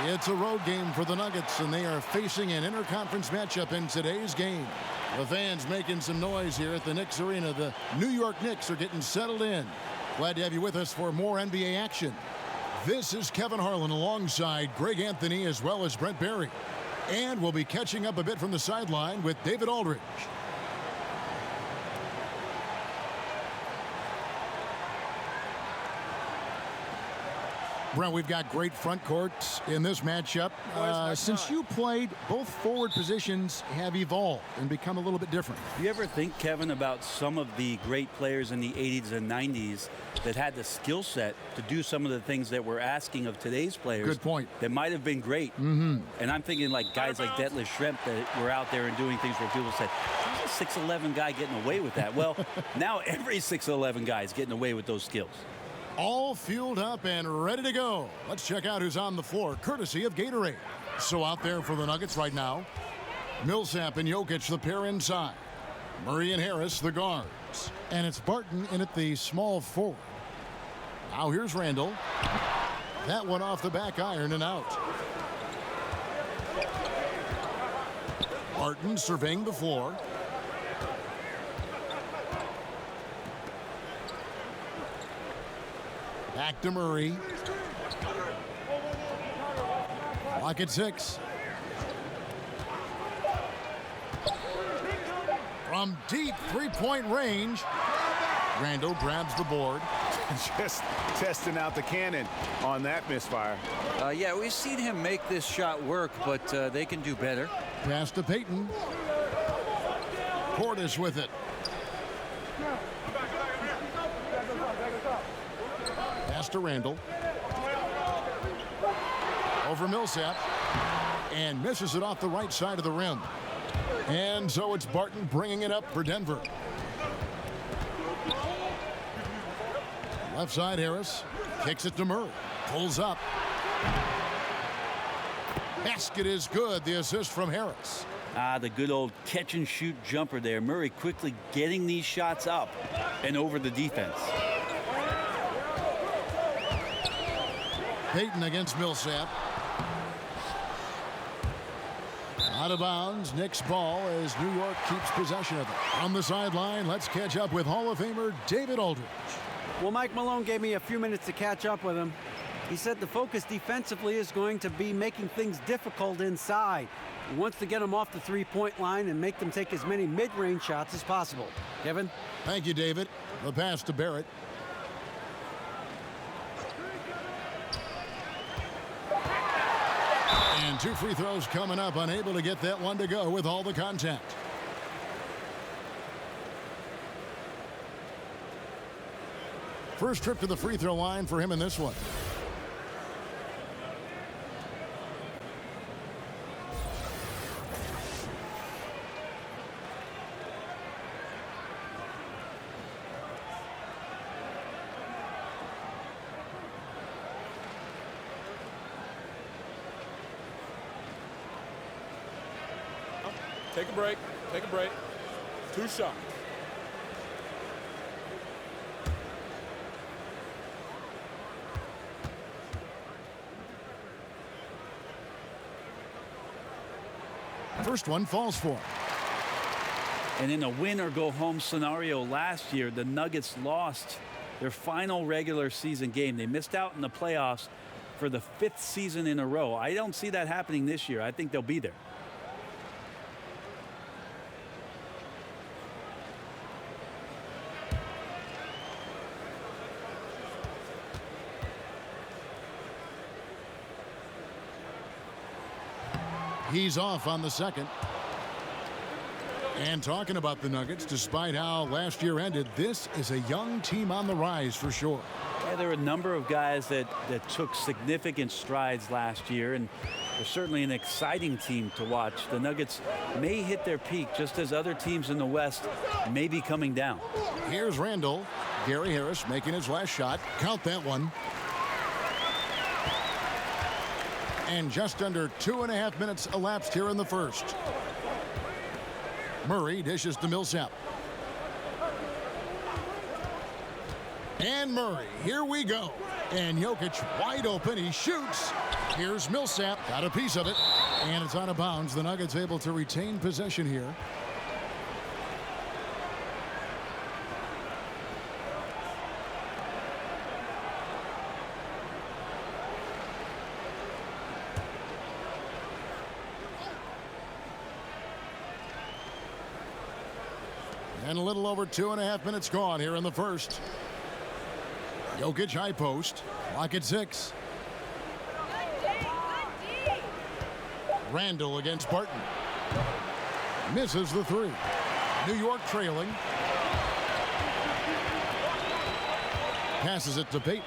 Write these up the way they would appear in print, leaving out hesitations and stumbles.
It's a road game for the Nuggets, and they are facing an interconference matchup in today's game. The fans making some noise here at the Knicks Arena. The New York Knicks are getting settled in. Glad to have you with us for more NBA action. This is Kevin Harlan alongside Greg Anthony as well as Brent Barry. And we'll be catching up a bit from the sideline with David Aldridge. Brent, we've got great front courts in this matchup. Since you played, both forward positions have evolved and become a little bit different. You ever think, Kevin, about some of the great players in the 80s and 90s that had the skill set to do some of the things that we're asking of today's players? Good point. That might have been great. And I'm thinking like guys like Detlef Schrempf that were out there and doing things where people said, "There's a 6'11" guy getting away with that." Well, now every 6'11" guy is getting away with those skills. All fueled up and ready to go. Let's check out who's on the floor, courtesy of Gatorade. So out there for the Nuggets right now, Millsap and Jokic, the pair inside. Murray and Harris, the guards. And it's Barton in at the small forward. Now here's Randall. That one off the back iron and out. Barton surveying the floor. Back to Murray. Clock at 6. From deep three-point range, Randall grabs the board. Just testing out the cannon on that misfire. Yeah, we've seen him make this shot work, but they can do better. Pass to Payton. Portis with it. Pass to Randall. Over Millsap. And misses it off the right side of the rim. And so it's Barton bringing it up for Denver. Left side, Harris. Kicks it to Murray. Pulls up. Basket is good. The assist from Harris. The good old catch and shoot jumper there. Murray quickly getting these shots up and over the defense. Payton against Millsap. Out of bounds. Knicks ball as New York keeps possession of it. On the sideline, let's catch up with Hall of Famer David Aldridge. Well, Mike Malone gave me a few minutes to catch up with him. He said the focus defensively is going to be making things difficult inside. He wants to get them off the three-point line and make them take as many mid-range shots as possible. Kevin? Thank you, David. The pass to Barrett. And 2 free throws coming up, unable to get that one to go with all the contact. First trip to the free throw line for him in this one. Take a break. Take a break. 2 shots. First one falls for him. And in a win or go home scenario last year, the Nuggets lost their final regular season game. They missed out in the playoffs for the 5th season in a row. I don't see that happening this year. I think they'll be there. He's off on the second. And talking about the Nuggets, despite how last year ended, this is a young team on the rise for sure. Yeah, there are a number of guys that took significant strides last year, and they're certainly an exciting team to watch. The Nuggets may hit their peak just as other teams in the West may be coming down. Here's Randall. Gary Harris making his last shot. Count that one. And just under 2.5 minutes elapsed here in the first. Murray dishes to Millsap. And Murray, here we go. And Jokic wide open, he shoots, Here's Millsap. Got a piece of it. And it's out of bounds. The Nuggets able to retain possession here. And a little over 2.5 minutes gone here in the first. Jokic high post. Clock at 6. Randall against Barton. Misses the 3. New York trailing. Passes it to Payton.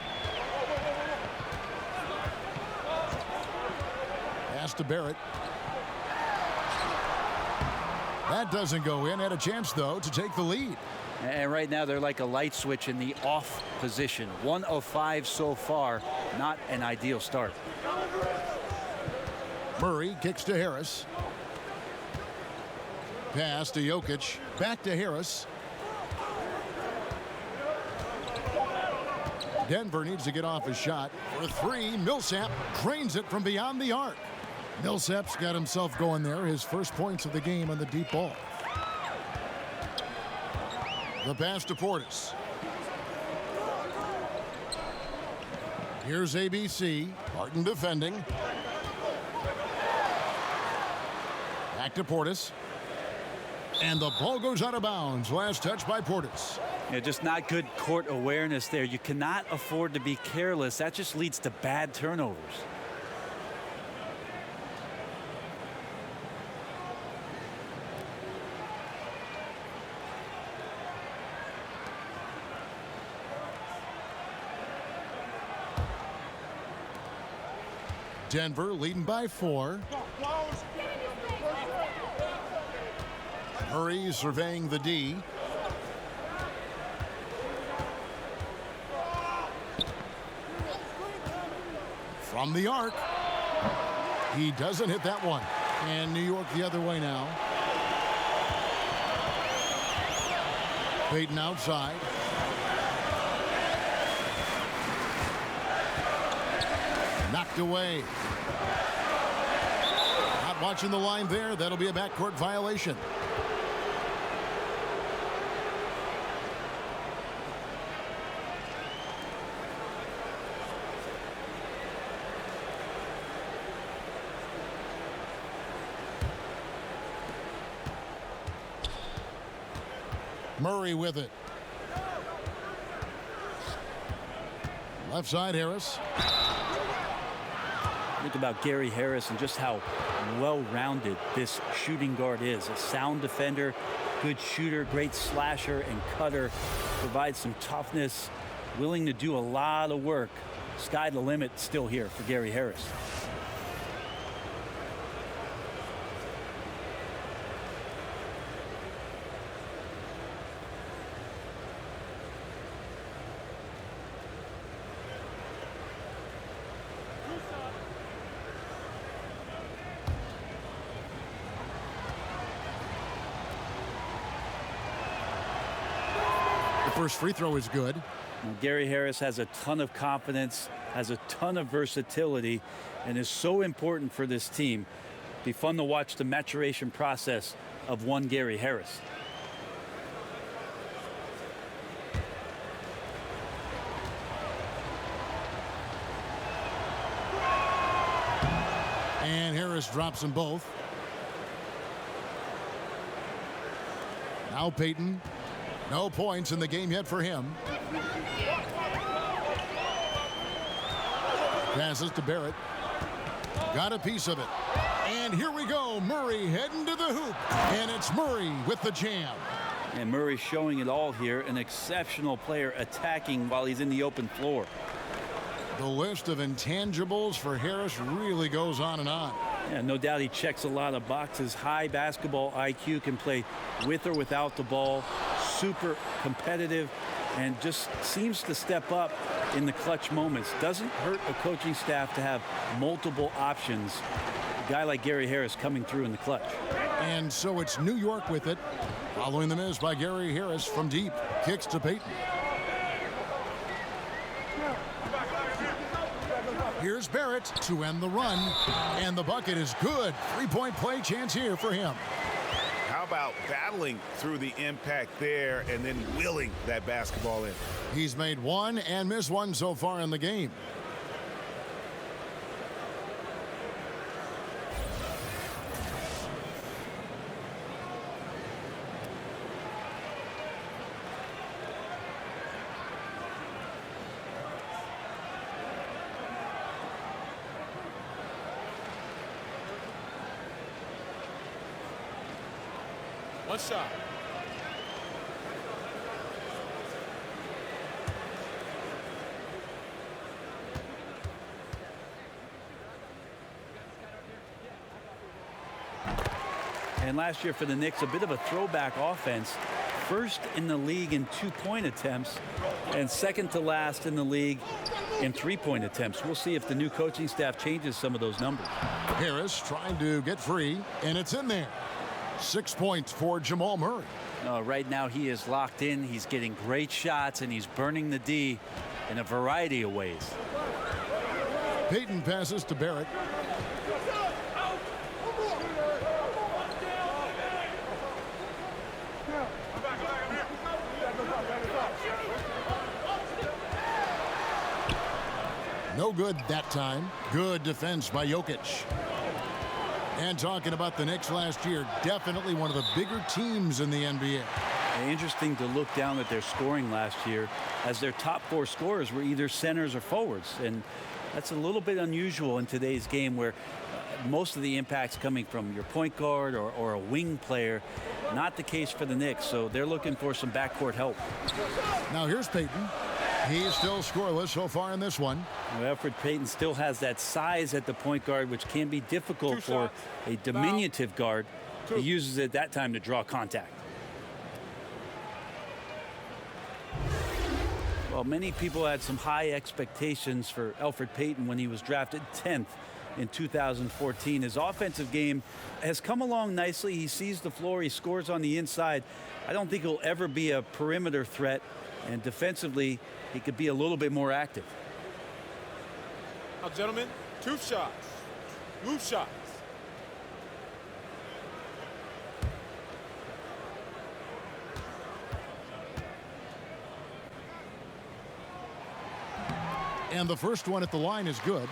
Pass to Barrett. That doesn't go in. Had a chance, though, to take the lead. And right now they're like a light switch in the off position. 1 of 5 so far. Not an ideal start. Murray kicks to Harris. Pass to Jokic. Back to Harris. Denver needs to get off a shot. For 3, Millsap cranes it from beyond the arc. Millsap's got himself going there. His first points of the game on the deep ball. The pass to Portis. Here's ABC. Barton defending. Back to Portis. And the ball goes out of bounds. Last touch by Portis. Yeah, just not good court awareness there. You cannot afford to be careless. That just leads to bad turnovers. Denver leading by 4. Murray surveying the D. From the arc. He doesn't hit that one. And New York the other way now. Payton outside. Knocked away. Not watching the line there. That'll be a backcourt violation. Murray with it. Left side, Harris. Think about Gary Harris and just how well-rounded this shooting guard is. A sound defender, good shooter, great slasher and cutter. Provides some toughness, willing to do a lot of work. Sky the limit still here for Gary Harris. First free throw is good. Gary Harris has a ton of confidence, has a ton of versatility, and is so important for this team. It'd be fun to watch the maturation process of one Gary Harris. And Harris drops them both. Now Payton. No points in the game yet for him. Passes to Barrett. Got a piece of it. And here we go. Murray heading to the hoop. And it's Murray with the jam. And Murray showing it all here. An exceptional player attacking while he's in the open floor. The list of intangibles for Harris really goes on and on. Yeah, no doubt he checks a lot of boxes. High basketball IQ, can play with or without the ball. Super competitive and just seems to step up in the clutch moments. Doesn't hurt a coaching staff to have multiple options. A guy like Gary Harris coming through in the clutch. And so it's New York with it. Following the miss by Gary Harris from deep. Kicks to Payton. Here's Barrett to end the run. And the bucket is good. Three-point play chance here for him. How about battling through the impact there and then willing that basketball in? He's made one and missed one so far in the game. One shot. And last year for the Knicks, a bit of a throwback offense. First in the league in two-point attempts and second to last in the league in three-point attempts. We'll see if the new coaching staff changes some of those numbers. Harris trying to get free, and it's in there. 6 points for Jamal Murray. Right now he is locked in. He's getting great shots, and he's burning the D in a variety of ways. Payton passes to Barrett. No good that time. Good defense by Jokic. And talking about the Knicks last year, definitely one of the bigger teams in the NBA. Interesting to look down at their scoring last year, as their top four scorers were either centers or forwards. And that's a little bit unusual in today's game, where most of the impact's coming from your point guard or a wing player. Not the case for the Knicks, so they're looking for some backcourt help. Now here's Payton. He's still scoreless so far in this one. Well, Elfrid Payton still has that size at the point guard, which can be difficult for a diminutive guard. He uses it that time to draw contact. Well, many people had some high expectations for Elfrid Payton when he was drafted 10th in 2014. His offensive game has come along nicely. He sees the floor. He scores on the inside. I don't think he'll ever be a perimeter threat. And defensively, he could be a little bit more active. Now, gentlemen, 2 shots. Loose shots. And the first one at the line is good.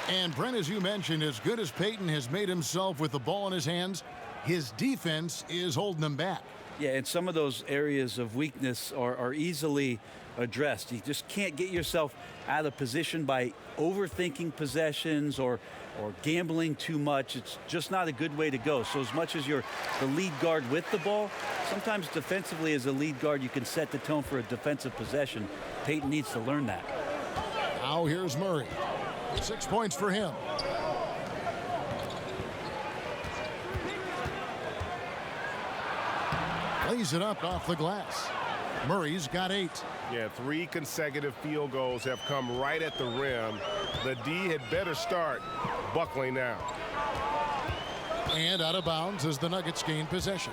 And Brent, as you mentioned, as good as Payton has made himself with the ball in his hands, his defense is holding him back. Yeah, and some of those areas of weakness are easily addressed. You just can't get yourself out of position by overthinking possessions or gambling too much. It's just not a good way to go. So as much as you're the lead guard with the ball, sometimes defensively as a lead guard you can set the tone for a defensive possession. Payton needs to learn that. Now here's Murray. 6 points for him. Lays it up off the glass. Murray's got 8. Yeah, 3 consecutive field goals have come right at the rim. The D had better start buckling now. And out of bounds as the Nuggets gain possession.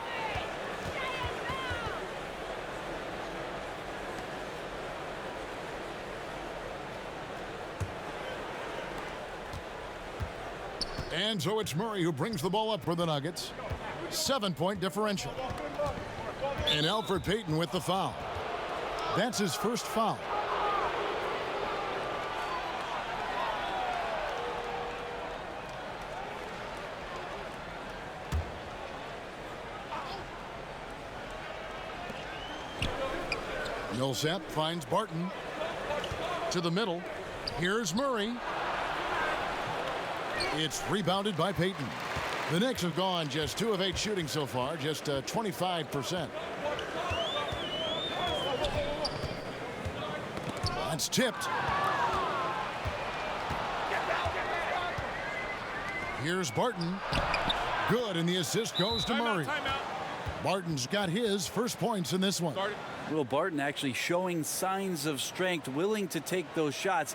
And so it's Murray who brings the ball up for the Nuggets. 7-point differential. And Elfrid Payton with the foul. That's his first foul. Millsap finds Barton to the middle. Here's Murray. It's rebounded by Payton. The Knicks have gone just 2 of 8 shooting so far, just 25%. That's tipped. Here's Barton. Good, and the assist goes to Murray. Barton's got his first points in this one. Will Barton actually showing signs of strength, willing to take those shots.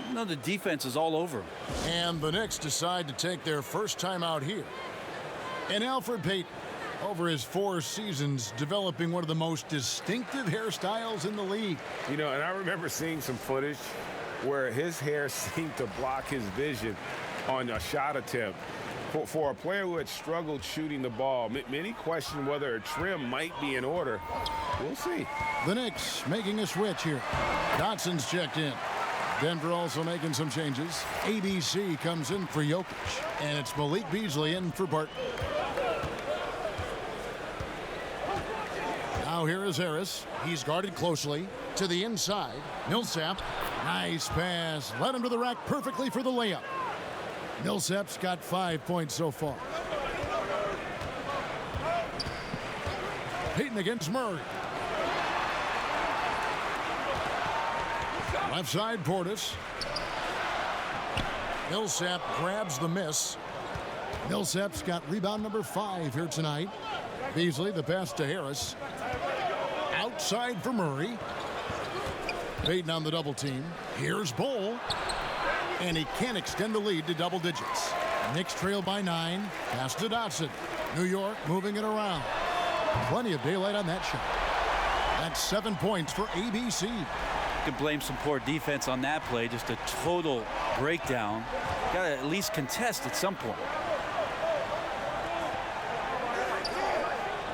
You know, the defense is all over him. And the Knicks decide to take their first time out here. And Elfrid Payton, over his 4 seasons, developing one of the most distinctive hairstyles in the league. You know, and I remember seeing some footage where his hair seemed to block his vision on a shot attempt. For a player who had struggled shooting the ball, many question whether a trim might be in order. We'll see. The Knicks making a switch here. Dotson's checked in. Denver also making some changes. ABC comes in for Jokic, and it's Malik Beasley in for Barton. Now here is Harris. He's guarded closely to the inside. Millsap, nice pass. Led him to the rack perfectly for the layup. Millsap's got 5 points so far. Payton against Murray. Left side, Portis. Millsap grabs the miss. Millsap's got rebound number 5 here tonight. Beasley, the pass to Harris. Outside for Murray. Payton on the double team. Here's Bull. And he can't extend the lead to double digits. Knicks trail by 9. Pass to Dotson. New York moving it around. Plenty of daylight on that shot. That's 7 points for ABC. You can blame some poor defense on that play. Just a total breakdown. Got to at least contest at some point.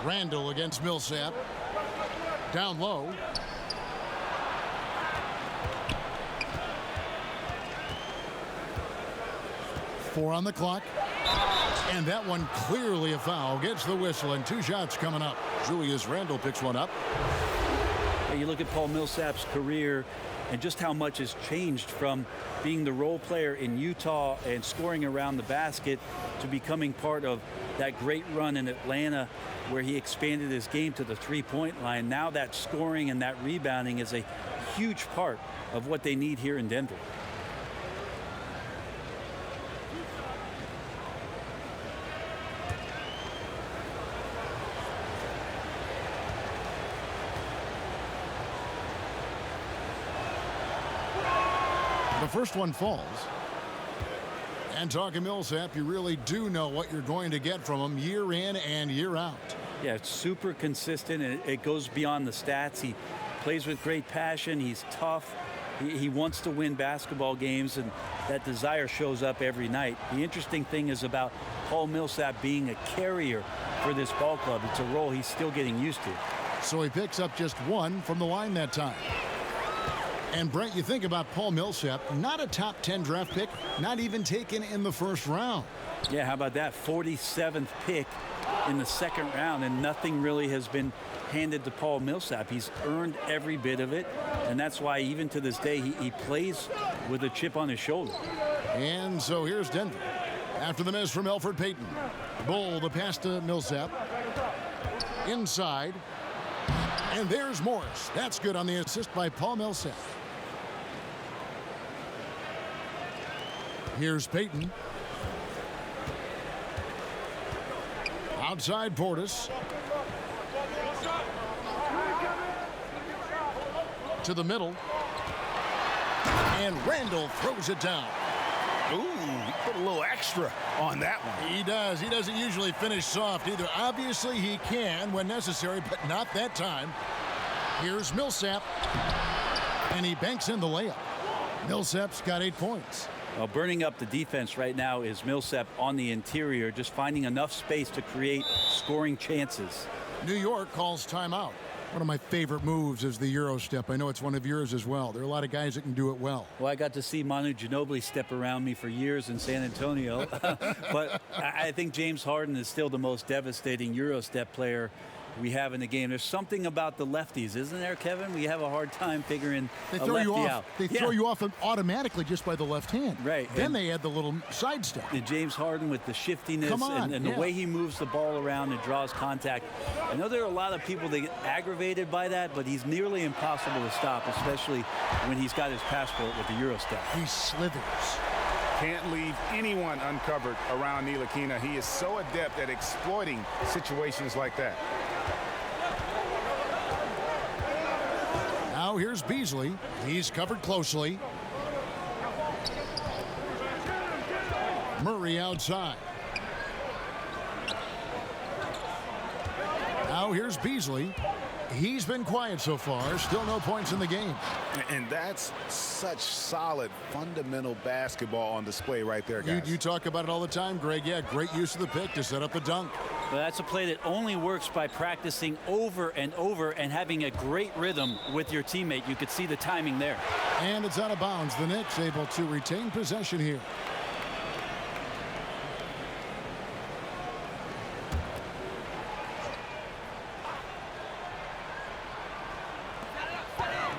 Randall against Millsap. Down low. Four on the clock. And that one clearly a foul. Gets the whistle and 2 shots coming up. Julius Randle picks one up. You look at Paul Millsap's career and just how much has changed from being the role player in Utah and scoring around the basket to becoming part of that great run in Atlanta where he expanded his game to the three-point line. Now that scoring and that rebounding is a huge part of what they need here in Denver. The first one falls. And talking Millsap, you really do know what you're going to get from him year in and year out. Yeah, it's super consistent, and it goes beyond the stats. He plays with great passion. He's tough. He wants to win basketball games, and that desire shows up every night. The interesting thing is about Paul Millsap being a carrier for this ball club. It's a role he's still getting used to. So he picks up just 1 from the line that time. And Brent, you think about Paul Millsap, not a top 10 draft pick, not even taken in the first round. Yeah, how about that? 47th pick in the second round, and nothing really has been handed to Paul Millsap. He's earned every bit of it, and that's why even to this day he plays with a chip on his shoulder. And so here's Denver. After the miss from Elfrid Payton. Bull, the pass to Millsap. Inside. And there's Morris. That's good on the assist by Paul Millsap. Here's Payton. Outside Portis. To the middle. And Randall throws it down. Ooh, he put a little extra on that one. He does. He doesn't usually finish soft either. Obviously, he can when necessary, but not that time. Here's Millsap. And he banks in the layup. Millsap's got 8 points. Well, burning up the defense right now is Millsap on the interior, just finding enough space to create scoring chances. New York calls timeout. One of my favorite moves is the Euro step. I know it's one of yours as well. There are a lot of guys that can do it well. Well, I got to see Manu Ginobili step around me for years in San Antonio. But I think James Harden is still the most devastating Euro step player we have in the game. There's something about the lefties, isn't there, Kevin? We have a hard time figuring They a throw lefty you off. out. They throw you off automatically just by the left hand. Right. Then And they add the little sidestep. James Harden with the shiftiness Come on, and the way he moves the ball around and draws contact. I know there are a lot of people that get aggravated by that, but he's nearly impossible to stop, especially when he's got his passport with the Euro step. He slithers. Can't leave anyone uncovered around Ntilikina. He is so adept at exploiting situations like that. Now here's Beasley. He's covered closely. Murray outside. Now here's Beasley. He's been quiet so far. Still no points in the game. And that's such solid, fundamental basketball on display right there, guys. You talk about it all the time, Greg. Yeah, great use of the pick to set up the dunk. But that's a play that only works by practicing over and over and having a great rhythm with your teammate. You could see the timing there. And it's out of bounds. The Knicks able to retain possession here.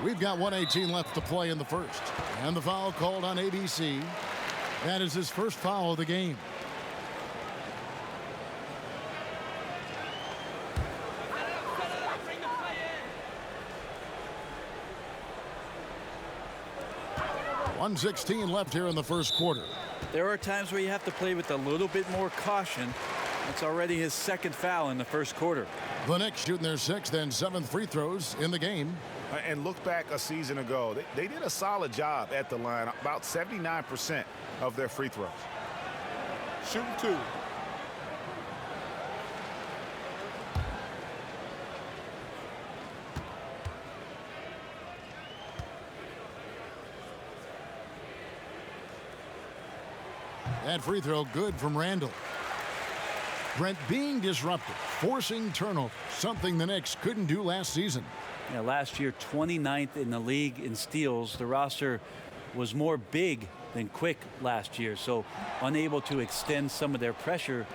We've got 1:18 left to play in the first. And the foul called on ABC. That is his first foul of the game. .116 left here in the first quarter. There are times where you have to play with a little bit more caution. That's already his second foul in the first quarter. The Knicks shooting their 6th and 7th free throws in the game. And look back a season ago. They did a solid job at the line, about 79% of their free throws. Shooting 2. That free throw good from Randall. Brent being disruptive, forcing turnover, something the Knicks couldn't do last season. Yeah, last year, 29th in the league in steals. The roster was more big than quick last year, so unable to extend some of their pressure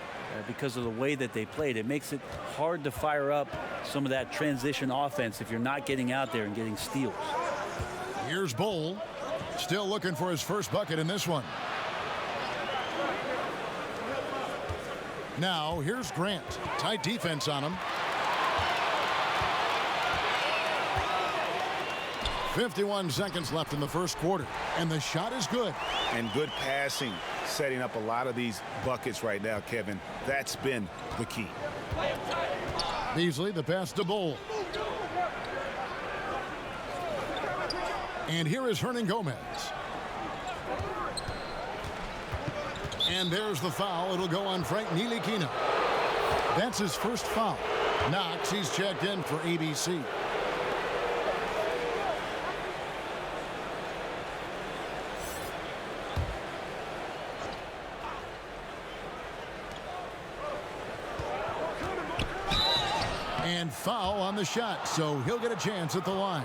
because of the way that they played. It makes it hard to fire up some of that transition offense if you're not getting out there and getting steals. Here's Bull, still looking for his first bucket in this one. Now, here's Grant. Tight defense on him. 51 seconds left in the first quarter, and the shot is good. And good passing, setting up a lot of these buckets right now, Kevin. That's been the key. Beasley, the pass to Bull. And here is Hernan Gomez. And there's the foul. It'll go on Frank Ntilikina. That's his first foul. Knox, he's checked in for ABC. And foul on the shot, so he'll get a chance at the line.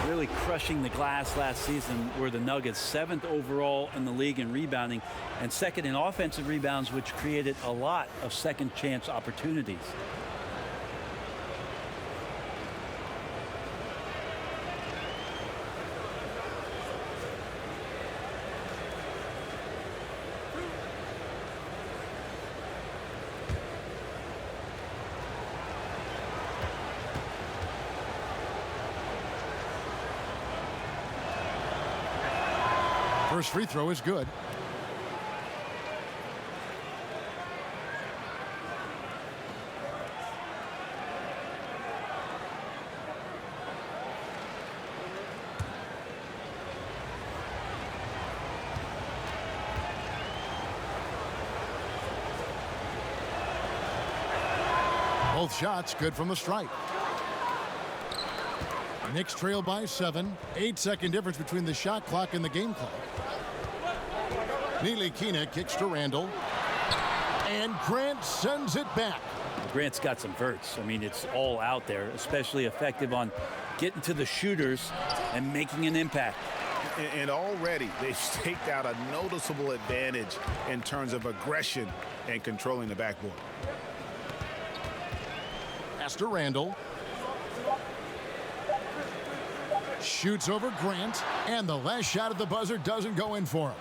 Really crushing the glass last season were the Nuggets, 7th overall in the league in rebounding and 2nd in offensive rebounds, which created a lot of second chance opportunities. First free throw is good. Both shots good from the stripe. Knicks trail by 7. 8-second difference between the shot clock and the game clock. Ntilikina kicks to Randall. And Grant sends it back. Grant's got some verts. I mean, it's all out there, especially effective on getting to the shooters and making an impact. And already they've staked out a noticeable advantage in terms of aggression and controlling the backboard. Pass to Randall. Shoots over Grant, and the last shot at the buzzer doesn't go in for him.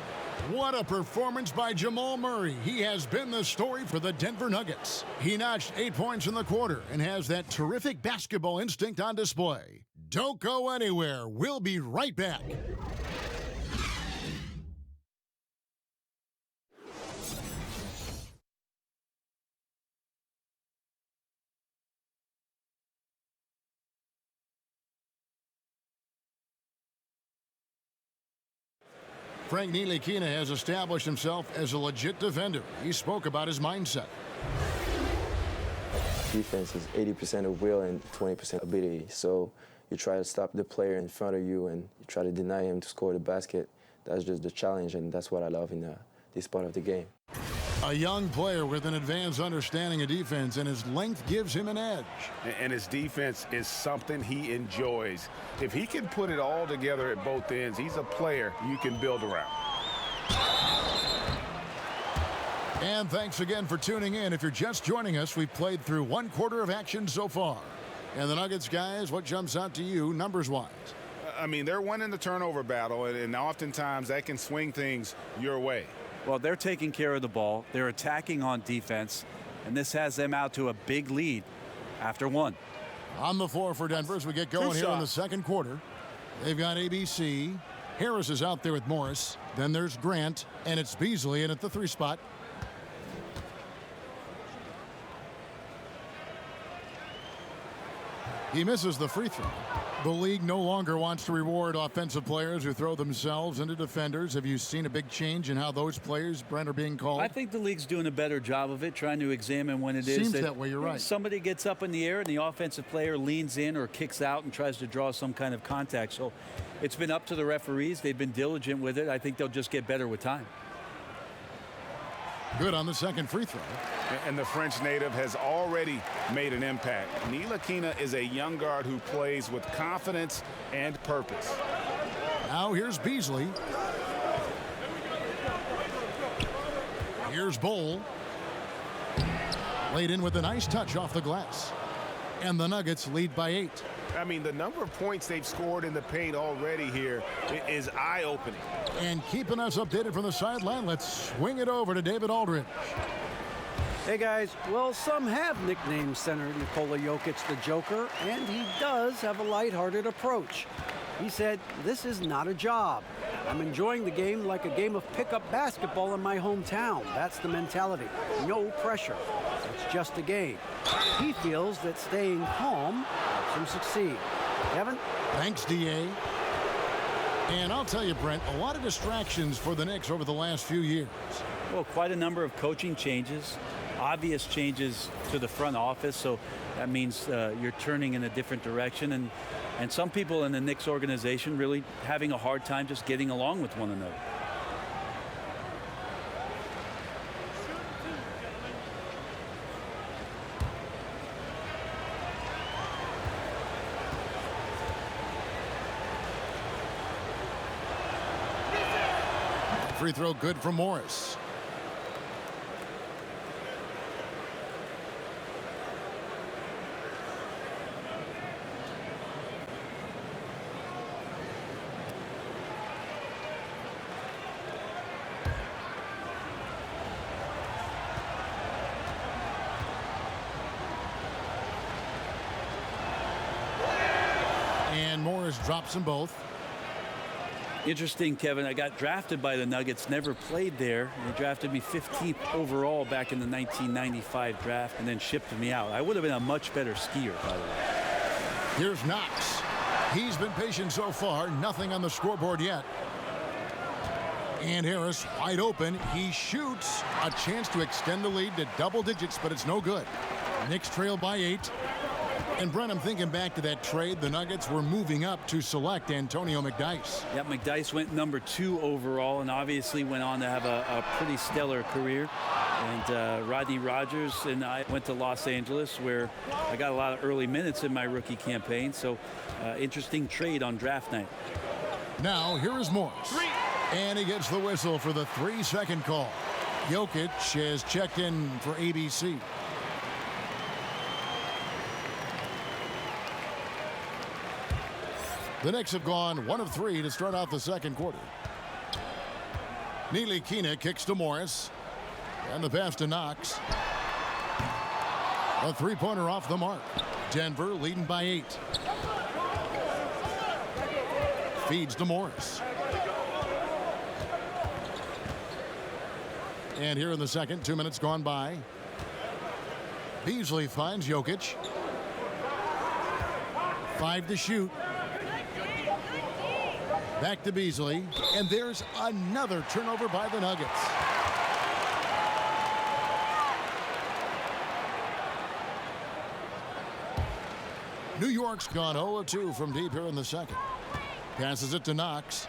What a performance by Jamal Murray. He has been the story for the Denver Nuggets. He notched 8 points in the quarter and has that terrific basketball instinct on display. Don't go anywhere. We'll be right back. Frank Ntilikina has established himself as a legit defender. He spoke about his mindset. Defense is 80% of will and 20% ability. So you try to stop the player in front of you and you try to deny him to score the basket. That's just the challenge, and that's what I love in this part of the game. A young player with an advanced understanding of defense, and his length gives him an edge. And his defense is something he enjoys. If he can put it all together at both ends, he's a player you can build around. And thanks again for tuning in. If you're just joining us, we've played through 1/4 of action so far. And the Nuggets, guys, what jumps out to you numbers-wise? I mean, they're winning the turnover battle, and oftentimes that can swing things your way. Well, they're taking care of the ball. They're attacking on defense, and this has them out to a big lead after one. On the floor for Denver as we get going here in the second quarter. They've got ABC. Harris is out there with Morris. Then there's Grant, and it's Beasley in at the 3 spot. He misses the free throw. The league no longer wants to reward offensive players who throw themselves into defenders. Have you seen a big change in how those players, Brent, are being called? I think the league's doing a better job of it, trying to examine when it is. Seems that way, you're right. Somebody gets up in the air and the offensive player leans in or kicks out and tries to draw some kind of contact. So it's been up to the referees. They've been diligent with it. I think they'll just get better with time. Good on the second free throw. And the French native has already made an impact. Ntilikina is a young guard who plays with confidence and purpose. Now here's Beasley. Here's Bowl. Laid in with a nice touch off the glass. And the Nuggets lead by 8. I mean, the number of points they've scored in the paint already here is eye-opening. And keeping us updated from the sideline, let's swing it over to David Aldridge. Hey guys, well, some have nicknamed center Nikola Jokic the Joker, and he does have a lighthearted approach. He said, "This is not a job. I'm enjoying the game like a game of pickup basketball in my hometown. That's the mentality. No pressure. It's just a game." He feels that staying calm helps him succeed. Kevin? Thanks, D.A. And I'll tell you, Brent, a lot of distractions for the Knicks over the last few years. Well, quite a number of coaching changes, obvious changes to the front office, so that means you're turning in a different direction, and some people in the Knicks organization really having a hard time just getting along with one another. Free throw good for Morris. And Morris drops them both. Interesting, Kevin. I got drafted by the Nuggets, never played there. They drafted me 15th overall back in the 1995 draft and then shipped me out. I would have been a much better skier, by the way. Here's Knox. He's been patient so far. Nothing on the scoreboard yet. And Harris wide open. He shoots. A chance to extend the lead to double digits, but it's no good. Knicks trail by 8. And Brent, I'm thinking back to that trade. The Nuggets were moving up to select Antonio McDyess. Yeah, McDyess went number 2 overall and obviously went on to have a pretty stellar career. And Rodney Rogers and I went to Los Angeles, where I got a lot of early minutes in my rookie campaign. So interesting trade on draft night. Now here is Morris. And he gets the whistle for the 3-second call. Jokic has checked in for ABC. The Knicks have gone 1 of 3 to start out the second quarter. Ntilikina kicks to Morris. And the pass to Knox. A three-pointer off the mark. Denver leading by 8. Feeds to Morris. And here in the second, 2 minutes gone by. Beasley finds Jokic. 5 to shoot. Back to Beasley, and there's another turnover by the Nuggets. New York's gone 0-2 from deep here in the second. Passes it to Knox.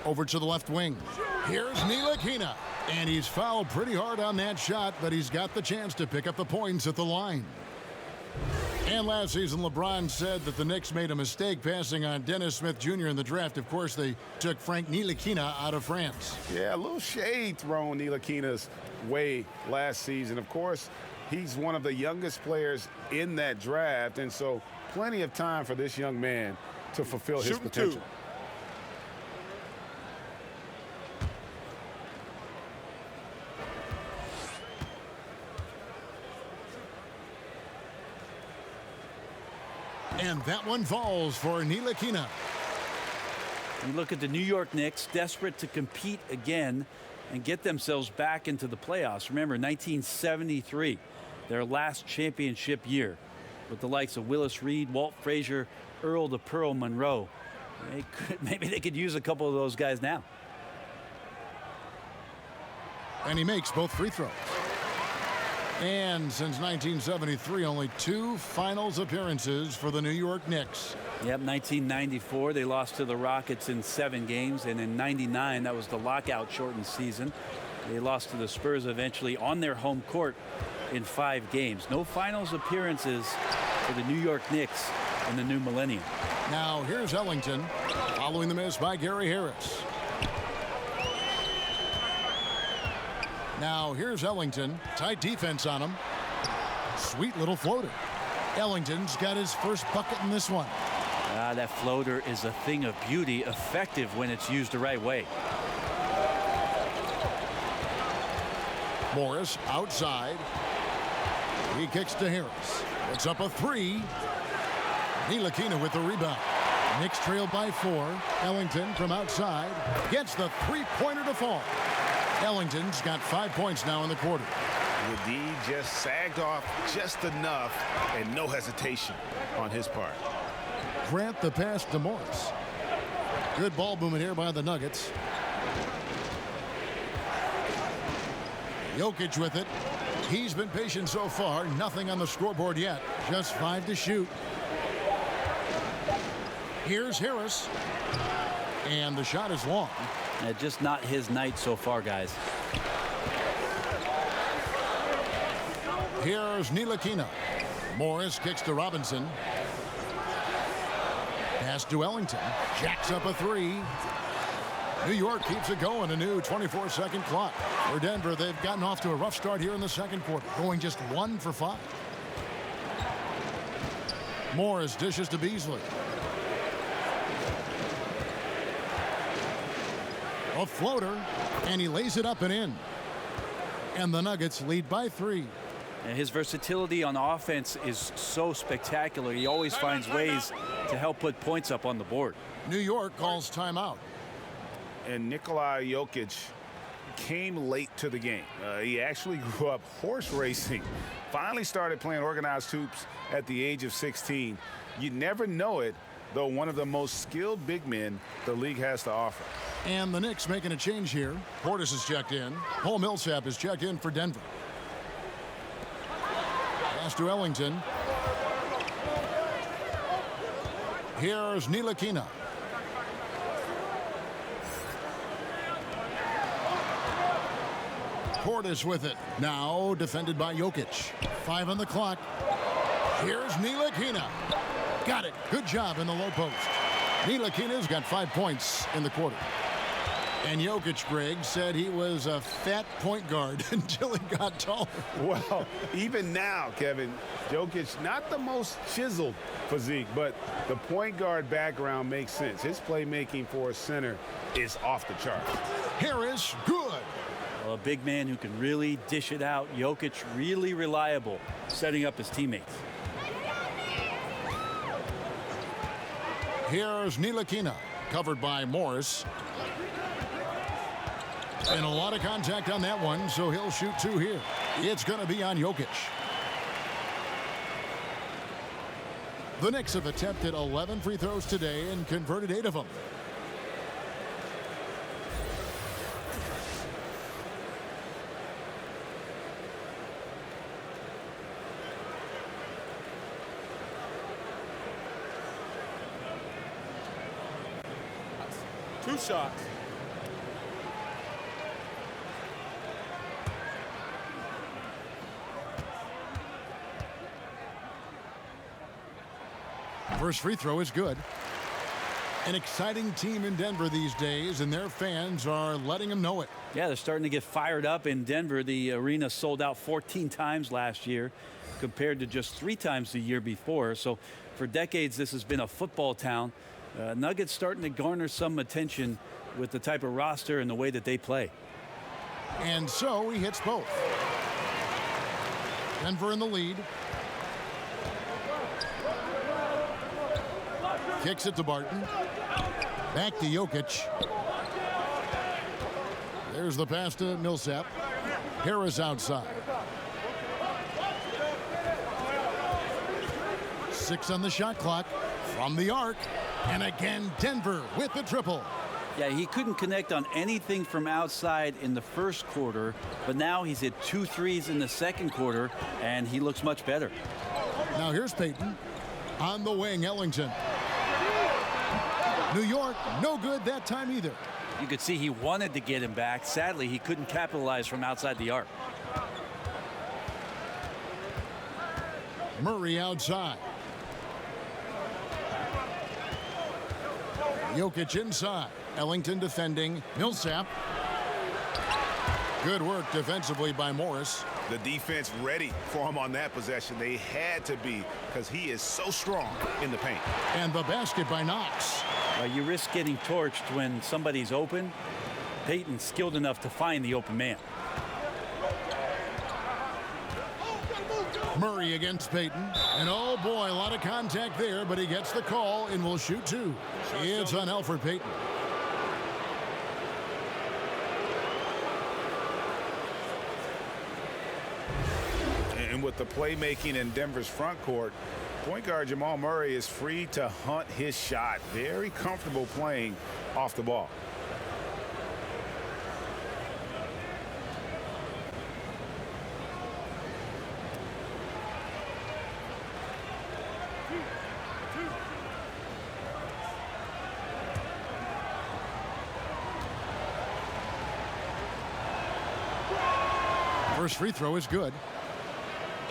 Over to the left wing. Here's Ntilikina. And he's fouled pretty hard on that shot, but he's got the chance to pick up the points at the line. And last season, LeBron said that the Knicks made a mistake passing on Dennis Smith Jr. in the draft. Of course, they took Frank Ntilikina out of France. Yeah, a little shade thrown Ntilikina's way last season. Of course, he's one of the youngest players in that draft, and so plenty of time for this young man to fulfill his potential. And that one falls for Ntilikina. You look at the New York Knicks, desperate to compete again and get themselves back into the playoffs. Remember, 1973, their last championship year, with the likes of Willis Reed, Walt Frazier, Earl the Pearl Monroe. Maybe they could use a couple of those guys now. And he makes both free throws. And since 1973, only 2 finals appearances for the New York Knicks. Yep, 1994, they lost to the Rockets in 7 games. And in 99, that was the lockout-shortened season. They lost to the Spurs eventually on their home court in 5 games. No finals appearances for the New York Knicks in the new millennium. Now here's Ellington, following the miss by Gary Harris. Now here's Ellington. Tight defense on him. Sweet little floater. Ellington's got his first bucket in this one. That floater is a thing of beauty, effective when it's used the right way. Morris outside. He kicks to Harris. It's up a 3. Ntilikina with the rebound. Knicks trailed by 4. Ellington from outside gets the 3-pointer to fall. Ellington's got 5 points now in the quarter. The D just sagged off just enough, and no hesitation on his part. Grant the pass to Morris. Good ball movement here by the Nuggets. Jokic with it. He's been patient so far. Nothing on the scoreboard yet. Just 5 to shoot. Here's Harris. And the shot is long. Just not his night so far, guys. Here's Ntilikina. Morris kicks to Robinson. Pass to Ellington. Jacks up a 3. New York keeps it going. A new 24-second clock. For Denver, they've gotten off to a rough start here in the second quarter, going just 1 for 5. Morris dishes to Beasley. A floater, and he lays it up and in. And the Nuggets lead by 3. And his versatility on offense is so spectacular. He always finds ways to help put points up on the board. New York calls timeout. And Nikola Jokic came late to the game. He actually grew up horse racing. Finally started playing organized hoops at the age of 16. You never know it, though one of the most skilled big men the league has to offer. And the Knicks making a change here. Portis is checked in. Paul Millsap is checked in for Denver. Pass to Ellington. Here's Ntilikina. Portis with it. Now defended by Jokic. 5 on the clock. Here's Ntilikina. Got it. Good job in the low post. Ntilikina's got 5 points in the quarter. And Jokic, Greg, said he was a fat point guard until he got taller. Well, even now, Kevin, Jokic, not the most chiseled physique, but the point guard background makes sense. His playmaking for a center is off the chart. Harris, good. Well, a big man who can really dish it out. Jokic really reliable, setting up his teammates. Here's Ntilikina, covered by Morris. And a lot of contact on that one, so he'll shoot 2 here. It's going to be on Jokic. The Knicks have attempted 11 free throws today and converted 8 of them. 2 shots. First free throw is good. An exciting team in Denver these days, and their fans are letting them know it. Yeah, they're starting to get fired up in Denver. The arena sold out 14 times last year compared to just 3 times the year before. So for decades, this has been a football town. Nuggets starting to garner some attention with the type of roster and the way that they play. And so he hits both. Denver in the lead. Kicks it to Barton. Back to Jokic. There's the pass to Millsap. Harris outside. 6 on the shot clock from the arc. And again, Denver with the triple. Yeah, he couldn't connect on anything from outside in the first quarter, but now he's hit 2 threes in the second quarter, and he looks much better. Now here's Payton. On the wing, Ellington. New York, no good that time either. You could see he wanted to get him back. Sadly, he couldn't capitalize from outside the arc. Murray outside. Jokic inside. Ellington defending. Millsap. Good work defensively by Morris. The defense ready for him on that possession. They had to be, because he is so strong in the paint. And the basket by Knox. You risk getting torched when somebody's open. Payton's skilled enough to find the open man. Murray against Payton. And oh boy, a lot of contact there, but he gets the call and will shoot 2. It's on Elfrid Payton. And with the playmaking in Denver's front court, point guard Jamal Murray is free to hunt his shot. Very comfortable playing off the ball. First free throw is good.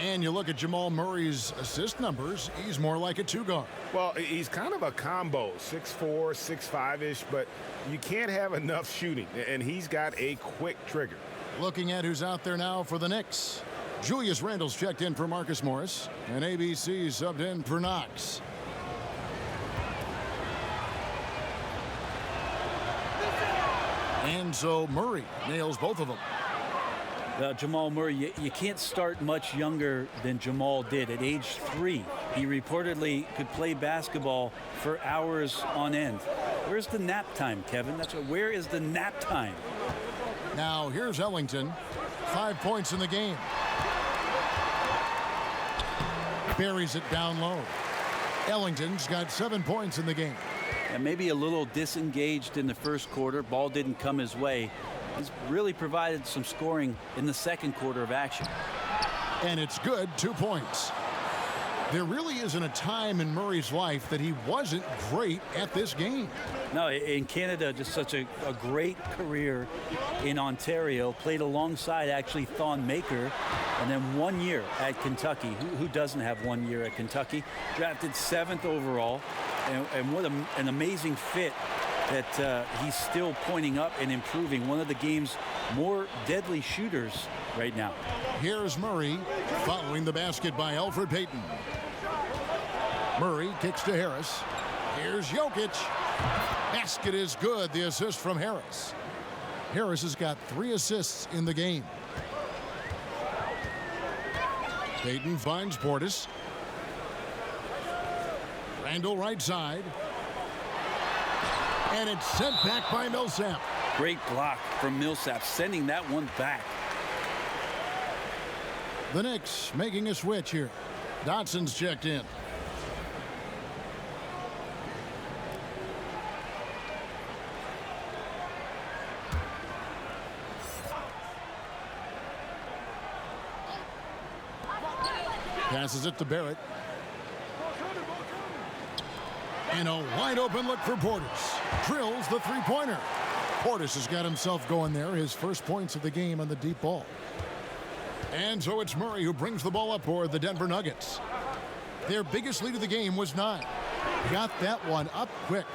And you look at Jamal Murray's assist numbers, he's more like a 2 guard. Well, he's kind of a combo, 6'4", 6'5"-ish, but you can't have enough shooting, and he's got a quick trigger. Looking at who's out there now for the Knicks. Julius Randle's checked in for Marcus Morris, and ABC subbed in for Knox. And so Murray nails both of them. Jamal Murray, you can't start much younger than Jamal did at age 3. He reportedly could play basketball for hours on end. Where's the nap time, Kevin? Where is the nap time? Now here's Ellington. 5 points in the game. Buries it down low. Ellington's got 7 points in the game. And maybe a little disengaged in the first quarter. Ball didn't come his way. He's really provided some scoring in the second quarter of action. And it's good, 2 points. There really isn't a time in Murray's life that he wasn't great at this game. No, in Canada, just such a great career in Ontario. Played alongside actually Thon Maker, and then 1 year at Kentucky. Who doesn't have 1 year at Kentucky? Drafted 7th overall, and what an amazing fit that he's still pointing up and improving. One of the game's more deadly shooters right now. Here's Murray following the basket by Elfrid Payton. Murray kicks to Harris. Here's Jokic. Basket is good. The assist from Harris. Harris has got 3 assists in the game. Payton finds Portis. Randle right side. And it's sent back by Millsap. Great block from Millsap, sending that one back. The Knicks making a switch here. Dotson's checked in. Passes it to Barrett. And a wide open look for Portis. Drills the three-pointer. Portis has got himself going there. His first points of the game on the deep ball. And so it's Murray who brings the ball up for the Denver Nuggets. Their biggest lead of the game was 9. Got that one up quick.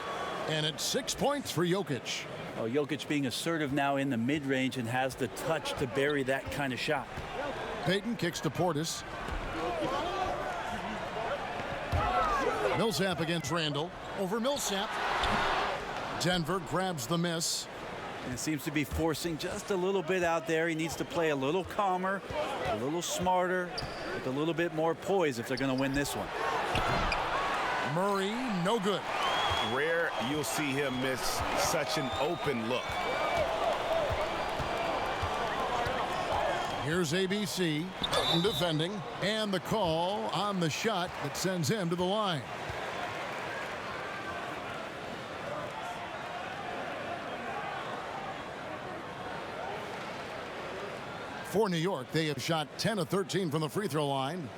And it's 6 points for Jokic. Oh, Jokic being assertive now in the mid-range and has the touch to bury that kind of shot. Payton kicks to Portis. Millsap against Randall. Over Millsap. Denver grabs the miss. And it seems to be forcing just a little bit out there. He needs to play a little calmer, a little smarter, with a little bit more poise if they're going to win this one. Murray, no good. Rare you'll see him miss such an open look. Here's ABC defending, and the call on the shot that sends him to the line. For New York, they have shot 10 of 13 from the free throw line.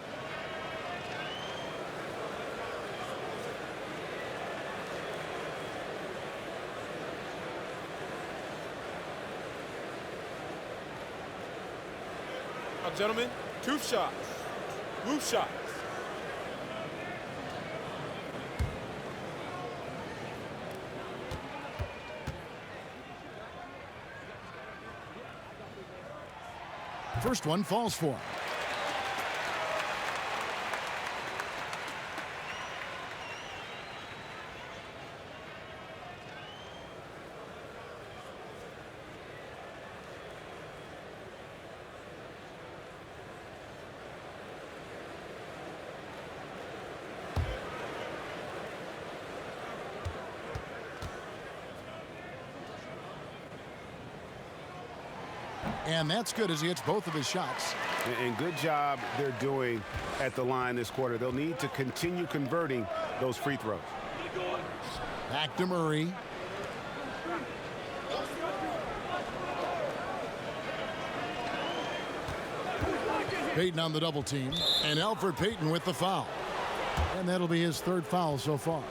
Now, gentlemen, 2 shots. Loose shots. First one falls for him. And that's good as he hits both of his shots. And good job they're doing at the line this quarter. They'll need to continue converting those free throws. Back to Murray. Payton on the double team. And Elfrid Payton with the foul. And that'll be his 3rd foul so far.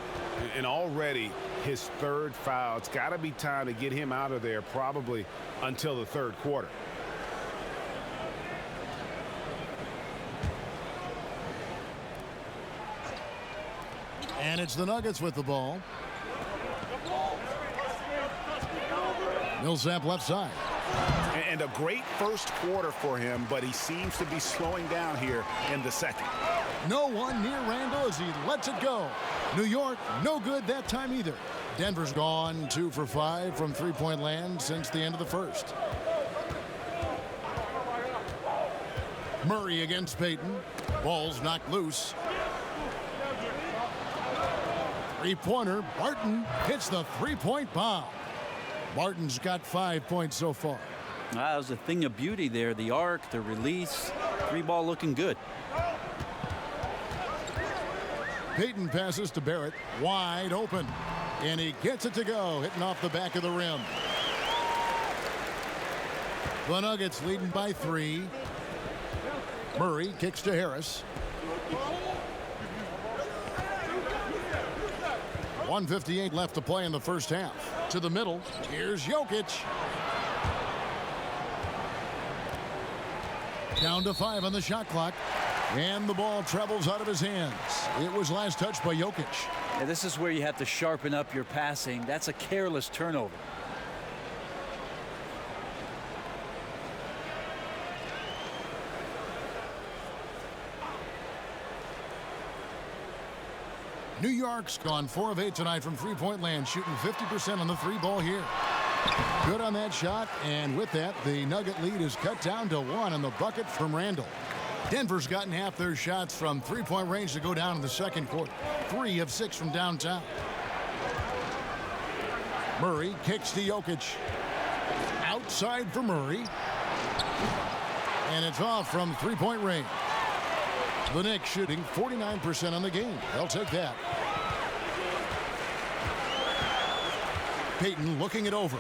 And already his 3rd foul. It's got to be time to get him out of there probably until the 3rd quarter. And it's the Nuggets with the ball. Millsap left side. And a great first quarter for him, but he seems to be slowing down here in the second. No one near Randall as he lets it go. New York, no good that time either. Denver's gone 2 for 5 from three-point land since the end of the first. Murray against Payton. Ball's knocked loose. Three-pointer. Barton hits the three-point bomb. Barton's got 5 points so far. That was a thing of beauty there. The arc, the release, 3-ball looking good. Payton passes to Barrett. Wide open. And he gets it to go, hitting off the back of the rim. The Nuggets leading by 3. Murray kicks to Harris. 1:58 left to play in the first half. To the middle. Here's Jokic. Down to 5 on the shot clock. And the ball travels out of his hands. It was last touched by Jokic. Yeah, this is where you have to sharpen up your passing. That's a careless turnover. New York's gone 4 of 8 tonight from three-point land, shooting 50% on the 3-ball here. Good on that shot, and with that, the Nugget lead is cut down to 1 on the bucket from Randall. Denver's gotten half their shots from three-point range to go down in the second quarter. 3 of 6 from downtown. Murray kicks to Jokic. Outside for Murray. And it's off from three-point range. The Knicks shooting 49% on the game. They'll take that. Payton looking it over.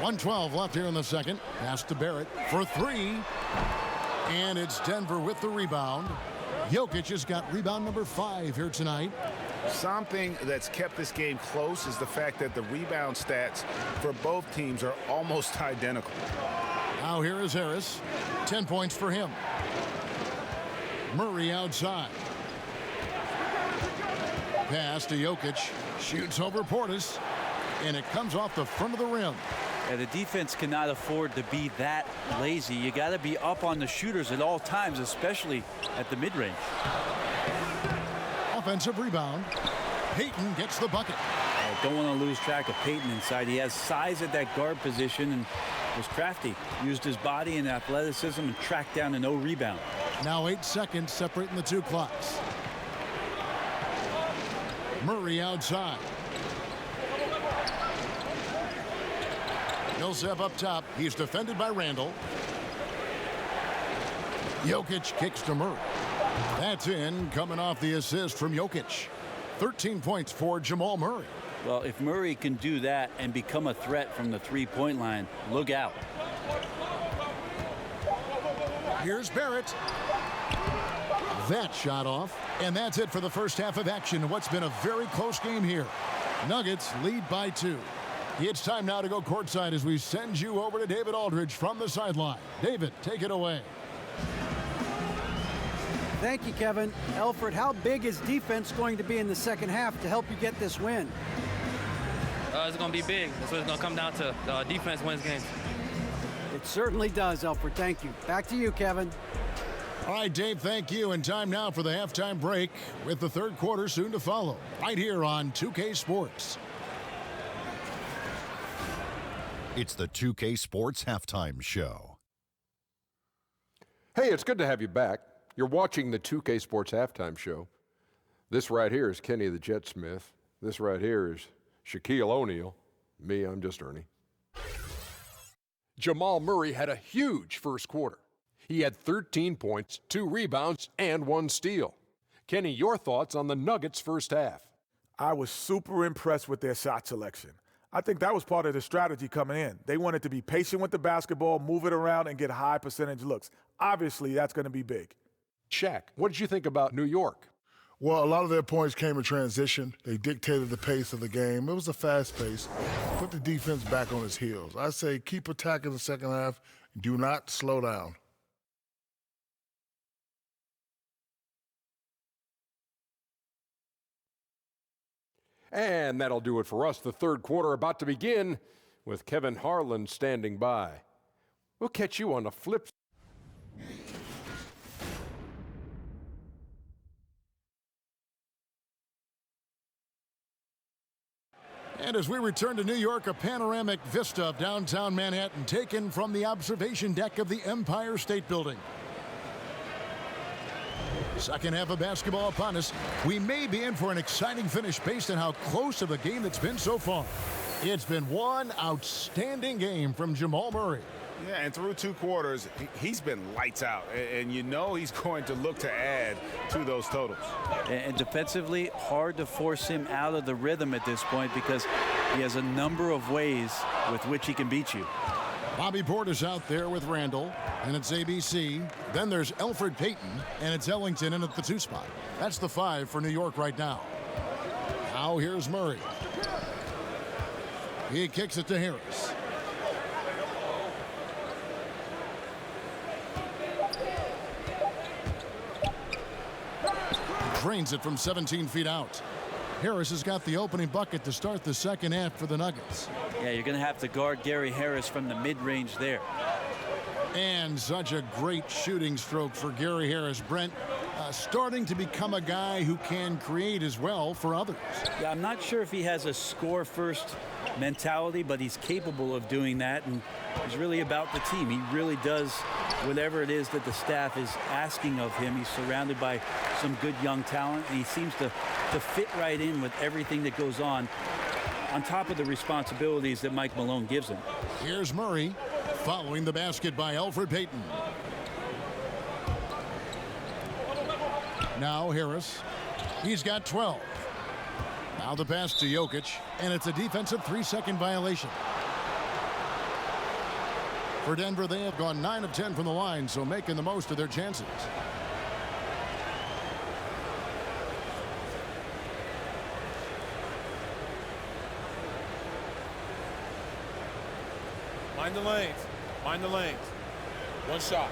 1:12 left here in the second. Pass to Barrett for 3. And it's Denver with the rebound. Jokic has got rebound number 5 here tonight. Something that's kept this game close is the fact that the rebound stats for both teams are almost identical. Now here is Harris. 10 points for him. Murray outside. Pass to Jokic. Shoots over Portis. And it comes off the front of the rim. Yeah, the defense cannot afford to be that lazy. You got to be up on the shooters at all times, especially at the mid-range. Offensive rebound. Payton gets the bucket. Don't want to lose track of Payton inside. He has size at that guard position and was crafty. Used his body and athleticism and tracked down a no rebound. Now 8 seconds separating the two clocks. Murray outside. Millsap up top. He's defended by Randall. Jokic kicks to Murray. That's in, coming off the assist from Jokic. 13 points for Jamal Murray. Well, if Murray can do that and become a threat from the three-point line, look out. Here's Barrett. That shot off. And that's it for the first half of action. What's been a very close game here. Nuggets lead by 2. It's time now to go courtside as we send you over to David Aldridge from the sideline. David, take it away. Thank you, Kevin. Elfrid, how big is defense going to be in the second half to help you get this win? It's going to be big. That's what it's going to come down to. Defense wins games. It certainly does, Elfrid. Thank you. Back to you, Kevin. All right, Dave, thank you. And time now for the halftime break with the third quarter soon to follow right here on 2K Sports. It's the 2K Sports Halftime Show. Hey, it's good to have you back. You're watching the 2K Sports Halftime Show. This right here is Kenny the Jet Smith. This right here is Shaquille O'Neal. Me, I'm just Ernie. Jamal Murray had a huge first quarter. He had 13 points, 2 rebounds, and 1 steal. Kenny, your thoughts on the Nuggets' first half? I was super impressed with their shot selection. I think that was part of the strategy coming in. They wanted to be patient with the basketball, move it around, and get high percentage looks. Obviously, that's going to be big. Shaq, what did you think about New York? Well, a lot of their points came in transition. They dictated the pace of the game. It was a fast pace. Put the defense back on its heels. I say keep attacking the second half. Do not slow down. And that'll do it for us. The third quarter about to begin with Kevin Harlan standing by. We'll catch you on the flip side. And as we return to New York, a panoramic vista of downtown Manhattan taken from the observation deck of the Empire State Building. Second half of basketball upon us. We may be in for an exciting finish based on how close of a game it's been so far. It's been one outstanding game from Jamal Murray. Yeah, and through 2 quarters, he's been lights out. And you know he's going to look to add to those totals. And defensively, hard to force him out of the rhythm at this point because he has a number of ways with which he can beat you. Bobby Portis out there with Randall, and it's ABC. Then there's Elfrid Payton, and it's Ellington in at the 2 spot. That's the 5 for New York right now. Now here's Murray. He kicks it to Harris. Drains it from 17 feet out. Harris has got the opening bucket to start the second half for the Nuggets. Yeah, you're going to have to guard Gary Harris from the mid-range there. And such a great shooting stroke for Gary Harris. Brent, starting to become a guy who can create as well for others. Yeah, I'm not sure if he has a score-first mentality, but he's capable of doing that, and he's really about the team. He really does whatever it is that the staff is asking of him. He's surrounded by some good young talent, and he seems to fit right in with everything that goes on top of the responsibilities that Mike Malone gives him. Here's Murray following the basket by Elfrid Payton. Now Harris. He's got 12. Now the pass to Jokic, and it's a defensive 3-second violation. For Denver, they have gone 9 of 10 from the line, so making the most of their chances. Mind the lanes. Mind the lanes. One shot.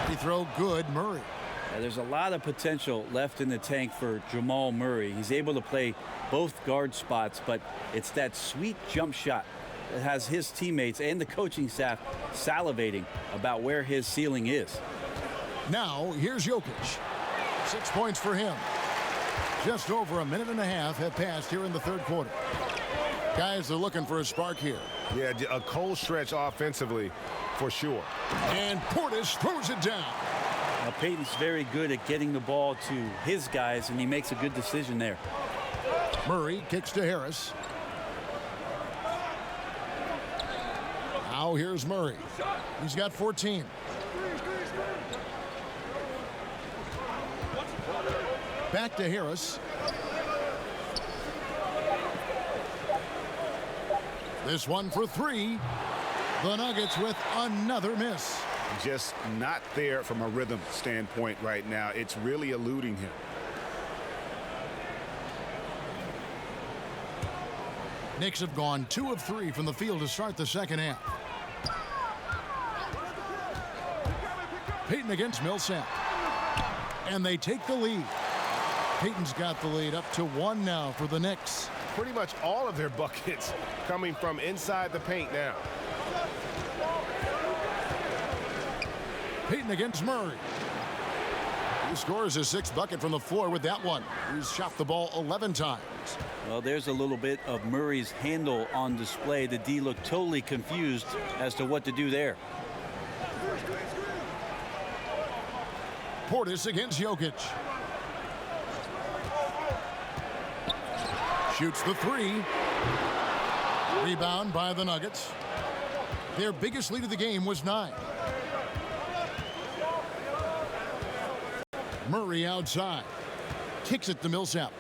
He throw good, Murray. There's a lot of potential left in the tank for Jamal Murray. He's able to play both guard spots, but it's that sweet jump shot that has his teammates and the coaching staff salivating about where his ceiling is. Now, here's Jokic. 6 points for him. Just over a minute and a half have passed here in the third quarter. Guys are looking for a spark here. Yeah, a cold stretch offensively for sure. And Portis throws it down. Now, Peyton's very good at getting the ball to his guys, and he makes a good decision there. Murray kicks to Harris. Now here's Murray. He's got 14. Back to Harris. This one for three. The Nuggets with another miss. Just not there from a rhythm standpoint right now. It's really eluding him. Knicks have gone 2 of 3 from the field to start the second half. Peyton against Millsap. And they take the lead. Peyton's got the lead up to 1 now for the Knicks. Pretty much all of their buckets coming from inside the paint now. Peyton against Murray. He scores his 6th bucket from the floor with that one. He's shot the ball 11 times. Well, there's a little bit of Murray's handle on display. The D looked totally confused as to what to do there. Portis against Jokic. Shoots the 3. Rebound by the Nuggets. Their biggest lead of the game was 9. Murray outside. Kicks it to Millsap.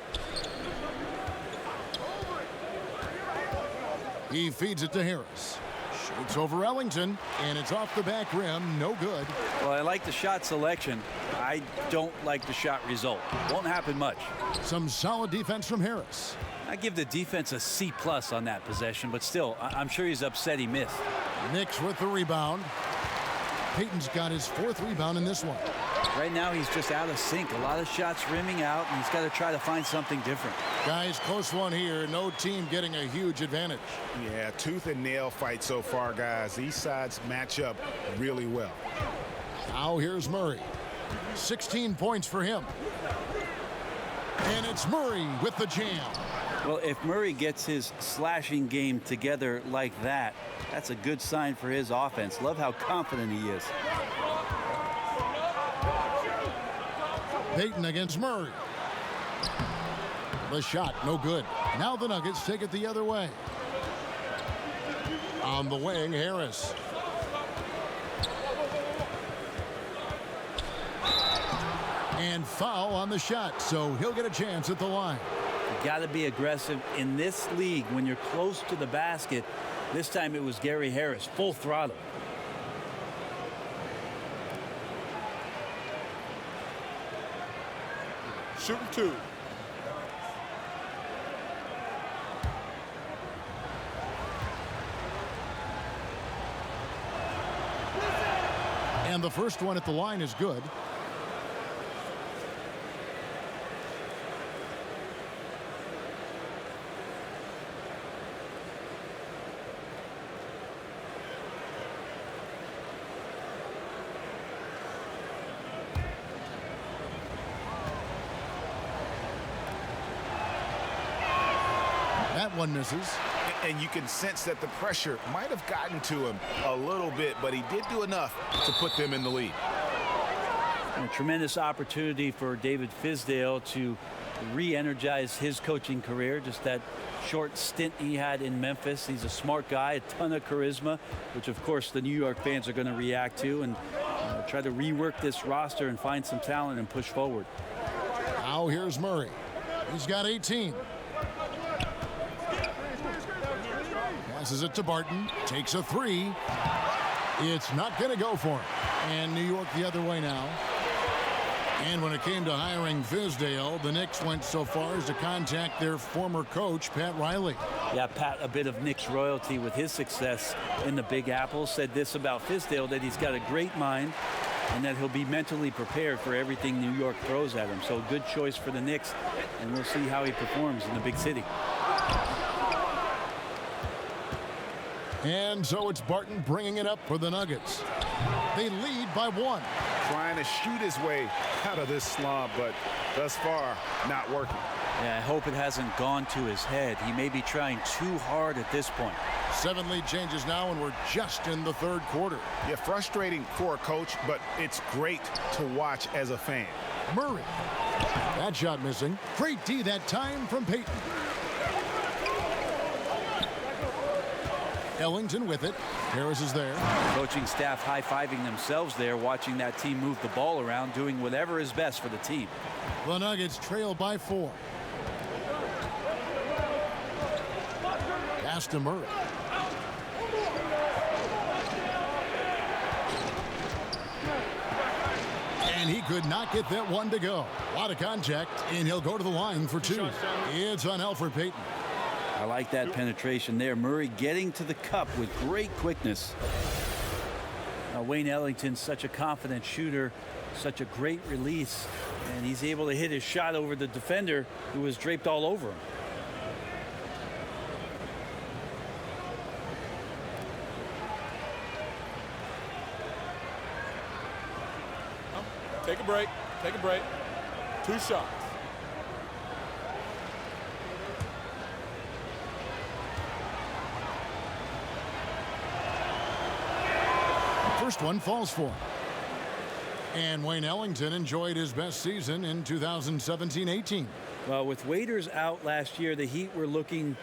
He feeds it to Harris. Shoots over Ellington, and it's off the back rim. No good. Well, I like the shot selection. I don't like the shot result. Won't happen much. Some solid defense from Harris. I give the defense a C+ on that possession, but still, I'm sure he's upset he missed. Knicks with the rebound. Peyton's got his 4th rebound in this one. Right now, he's just out of sync. A lot of shots rimming out, and he's got to try to find something different. Guys, close one here. No team getting a huge advantage. Yeah, tooth and nail fight so far, guys. These sides match up really well. Now here's Murray. 16 points for him. And it's Murray with the jam. Well, if Murray gets his slashing game together like that, that's a good sign for his offense. Love how confident he is. Peyton against Murray. The shot, no good. Now the Nuggets take it the other way. On the wing, Harris. And foul on the shot, so he'll get a chance at the line. You got to be aggressive in this league when you're close to the basket. This time it was Gary Harris, full throttle. Shooting 2. And the first one at the line is good. That one misses. And you can sense that the pressure might have gotten to him a little bit, but he did do enough to put them in the lead. A tremendous opportunity for David Fizdale to re-energize his coaching career. Just that short stint he had in Memphis. He's a smart guy, a ton of charisma, which of course the New York fans are going to react to, and try to rework this roster and find some talent and push forward. Now here's Murray. He's got 18. Passes it to Barton. Takes a 3. It's not going to go for him. And New York the other way now. And when it came to hiring Fizdale, the Knicks went so far as to contact their former coach, Pat Riley. Yeah, Pat, a bit of Knicks royalty with his success in the Big Apple, said this about Fizdale, that he's got a great mind and that he'll be mentally prepared for everything New York throws at him. So good choice for the Knicks, and we'll see how he performs in the big city. And so it's Barton bringing it up for the Nuggets. They lead by 1. Trying to shoot his way out of this slump, but thus far, not working. Yeah, I hope it hasn't gone to his head. He may be trying too hard at this point. 7 lead changes now, and we're just in the 3rd quarter. Yeah, frustrating for a coach, but it's great to watch as a fan. Murray. That shot missing. Great D that time from Payton. Ellington with it. Harris is there. Coaching staff high-fiving themselves there, watching that team move the ball around, doing whatever is best for the team. The Nuggets trail by 4. Pass to Murray. And he could not get that one to go. A lot of contact, and he'll go to the line for 2. It's on Elfrid Payton. I like that penetration there. Murray getting to the cup with great quickness. Now, Wayne Ellington's such a confident shooter, such a great release, and he's able to hit his shot over the defender who was draped all over him. Take a break. Take a break. 2 shots. First one falls for him. And Wayne Ellington enjoyed his best season in 2017-18. Well, with Waiters out last year, the Heat were looking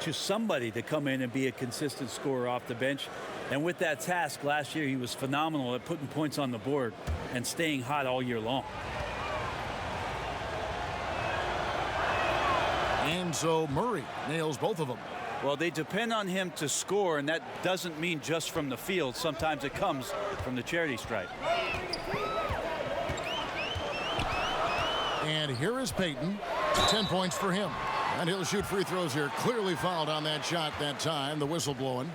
to somebody to come in and be a consistent scorer off the bench. And with that task last year, he was phenomenal at putting points on the board and staying hot all year long. And so Murray nails both of them. Well, they depend on him to score, and that doesn't mean just from the field. Sometimes it comes from the charity stripe. And here is Payton. 10 points for him. And he'll shoot free throws here. Clearly fouled on that shot that time. The whistle blowing.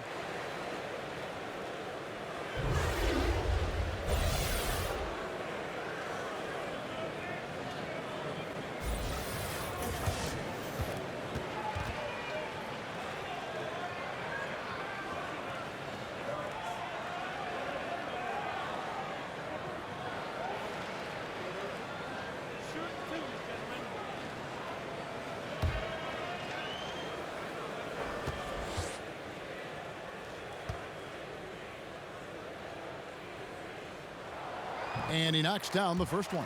And he knocks down the first one.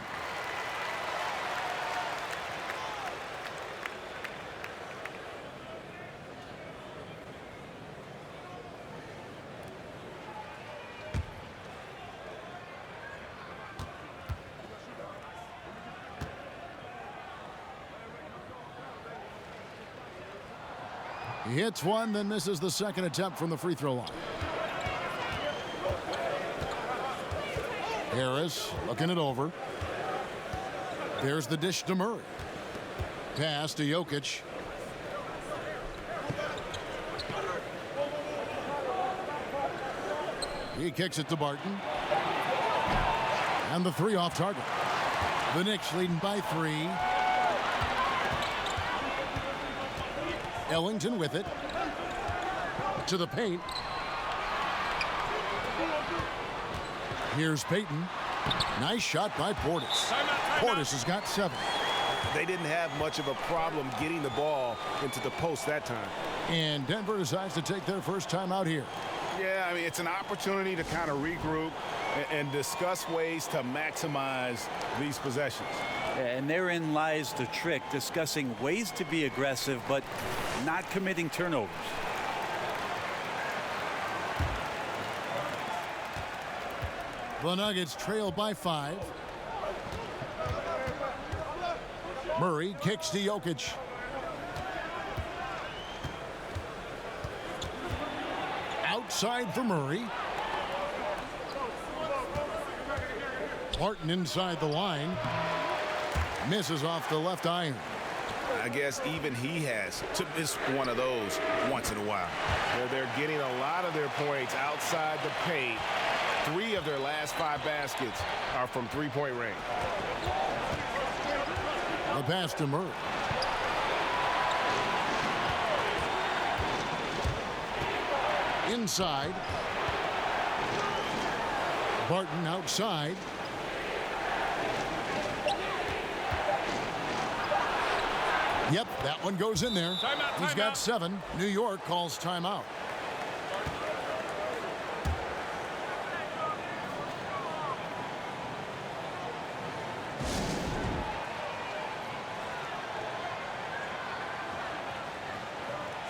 He hits one, then misses the second attempt from the free throw line. Harris looking it over. There's the dish to Murray. Pass to Jokic. He kicks it to Barton. And the 3 off target. The Knicks leading by 3. Ellington with it. To the paint. Here's Payton. Nice shot by Portis. Portis has got 7. They didn't have much of a problem getting the ball into the post that time. And Denver decides to take their first time out here. Yeah, I mean, it's an opportunity to kind of regroup and discuss ways to maximize these possessions. And therein lies the trick, discussing ways to be aggressive, but not committing turnovers. The Nuggets trail by 5. Murray kicks to Jokic. Outside for Murray. Barton inside the line. Misses off the left iron. I guess even he has to miss one of those once in a while. They're getting a lot of their points outside the paint. 3 of their last 5 baskets are from three-point range. The pass to Murray. Inside. Barton outside. Yep, that one goes in there. He's got 7. New York calls timeout.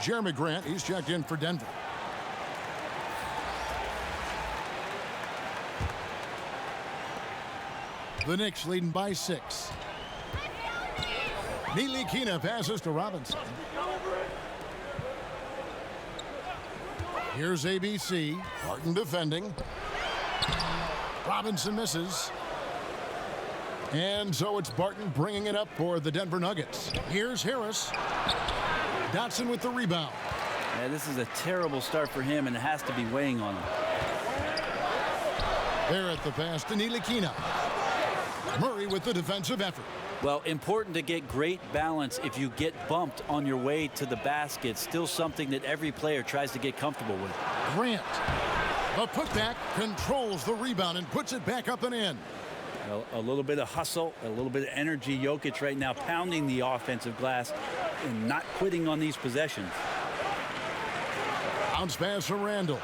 Jeremy Grant, he's checked in for Denver. The Knicks leading by 6. Ntilikina passes to Robinson. Here's ABC. Barton defending. Robinson misses. And so it's Barton bringing it up for the Denver Nuggets. Here's Harris. Dotson with the rebound. Yeah, this is a terrible start for him, and it has to be weighing on him. There at the pass to Ntilikina. Murray with the defensive effort. Well, important to get great balance if you get bumped on your way to the basket. Still something that every player tries to get comfortable with. Grant. The putback controls the rebound and puts it back up and in. A little bit of hustle, a little bit of energy. Jokic right now pounding the offensive glass and not quitting on these possessions. Bounce pass from Randall.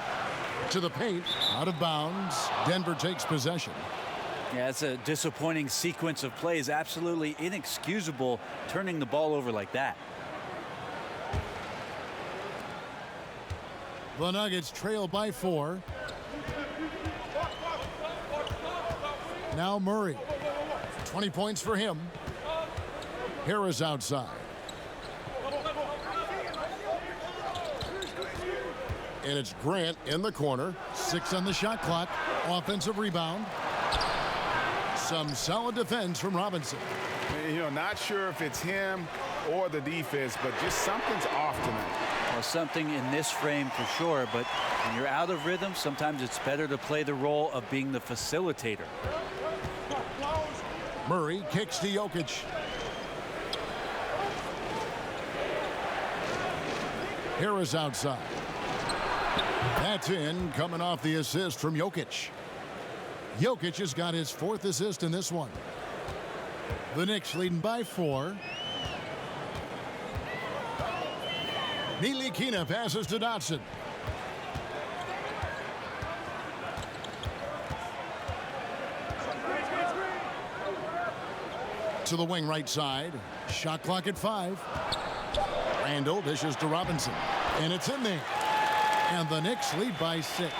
To the paint. Out of bounds. Denver takes possession. Yeah, it's a disappointing sequence of plays. Absolutely inexcusable turning the ball over like that. The Nuggets trail by 4. Now Murray. 20 points for him. Harris outside. And it's Grant in the corner. 6 on the shot clock. Offensive rebound. Some solid defense from Robinson. You know, not sure if it's him or the defense, but just something's off tonight. Well, something in this frame for sure, but when you're out of rhythm, sometimes it's better to play the role of being the facilitator. Murray kicks to Jokic. Harris outside. That's in, coming off the assist from Jokic. Jokic has got his 4th assist in this one. The Knicks leading by 4. Ntilikina passes to Dotson. To the wing right side. Shot clock at 5. Randall dishes to Robinson. And it's in there. And the Knicks lead by 6.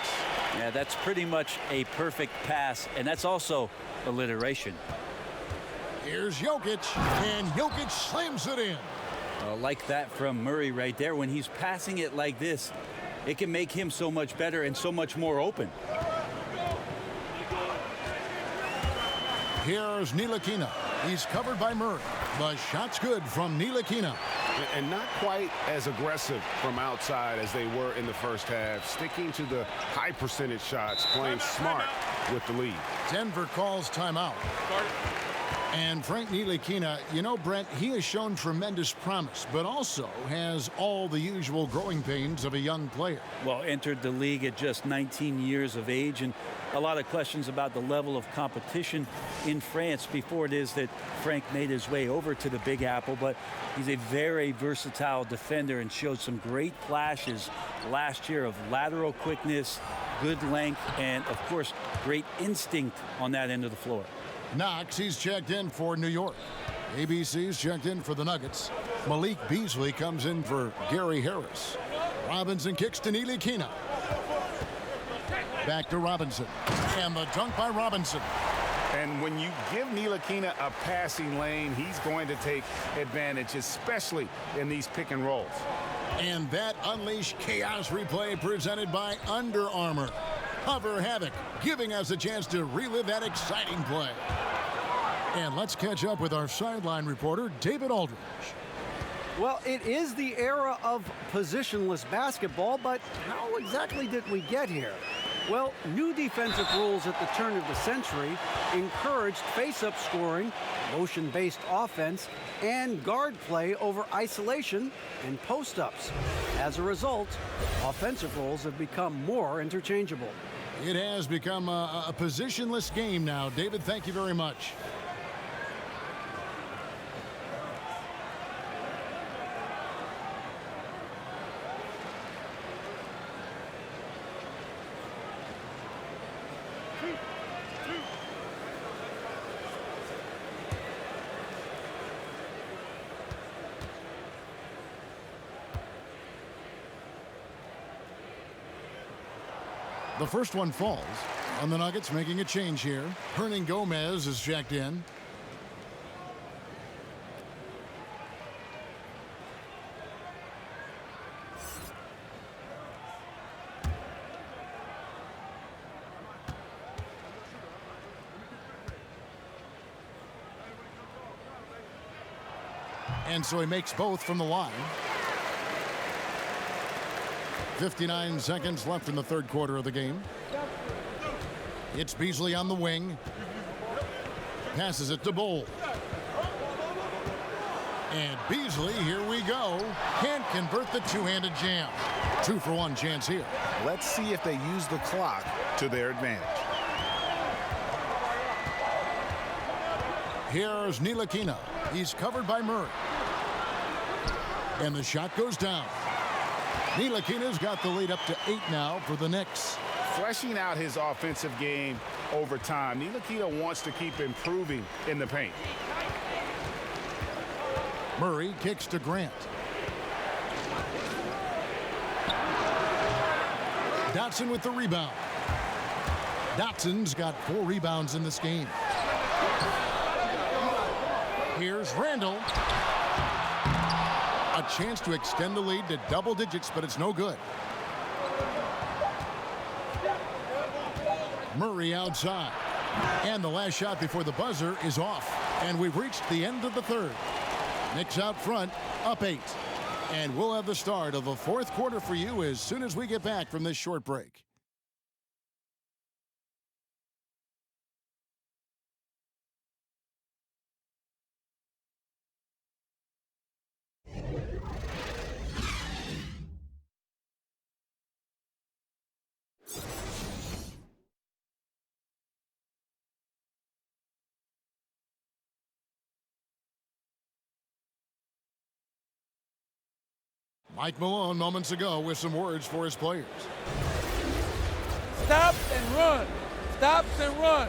Yeah, that's pretty much a perfect pass, and that's also alliteration. Here's Jokic, and Jokic slams it in. Like that from Murray right there. When he's passing it like this, it can make him so much better and so much more open. Here's Ntilikina. He's covered by Murray. The shot's good from Ntilikina. And not quite as aggressive from outside as they were in the first half. Sticking to the high percentage shots, playing smart with the lead. Denver calls timeout. And Frank Ntilikina, you know, Brent, he has shown tremendous promise, but also has all the usual growing pains of a young player. Well, entered the league at just 19 years of age, and a lot of questions about the level of competition in France before it is that Frank made his way over to the Big Apple. But he's a very versatile defender and showed some great flashes last year of lateral quickness, good length, and, of course, great instinct on that end of the floor. Knox, he's checked in for New York. ABC's checked in for the Nuggets. Malik Beasley comes in for Gary Harris. Robinson kicks to Ntilikina. Back to Robinson. And the dunk by Robinson. And when you give Ntilikina a passing lane, he's going to take advantage, especially in these pick and rolls. And that unleashed chaos replay presented by Under Armour. cover havoc, giving us a chance to relive that exciting play. And let's catch up with our sideline reporter, David Aldridge. Well, it is the era of positionless basketball, but how exactly did we get here? Well, new defensive rules at the turn of the century encouraged face-up scoring, motion-based offense, and guard play over isolation and post-ups. As a result, offensive roles have become more interchangeable. It has become a positionless game now. David, thank you very much. The first one falls on the Nuggets, making a change here. Gomez is checked in. And so he makes both from the line. 59 seconds left in the third quarter of the game. It's Beasley on the wing. Passes it to Bull. And Beasley, here we go, can't convert the two-handed jam. 2-for-1 chance here. Let's see if they use the clock to their advantage. Here's Ntilikina. He's covered by Murray. And the shot goes down. Ntilikina's got the lead up to 8 now for the Knicks. Fleshing out his offensive game over time. Ntilikina wants to keep improving in the paint. Murray kicks to Grant. Dotson with the rebound. Dotson's got 4 rebounds in this game. Here's Randall. A chance to extend the lead to double digits, but it's no good. Murray outside. And the last shot before the buzzer is off. And we've reached the end of the third. Knicks out front, up 8. And we'll have the start of the fourth quarter for you as soon as we get back from this short break. Mike Malone moments ago with some words for his players. Stops and run. Stops and run.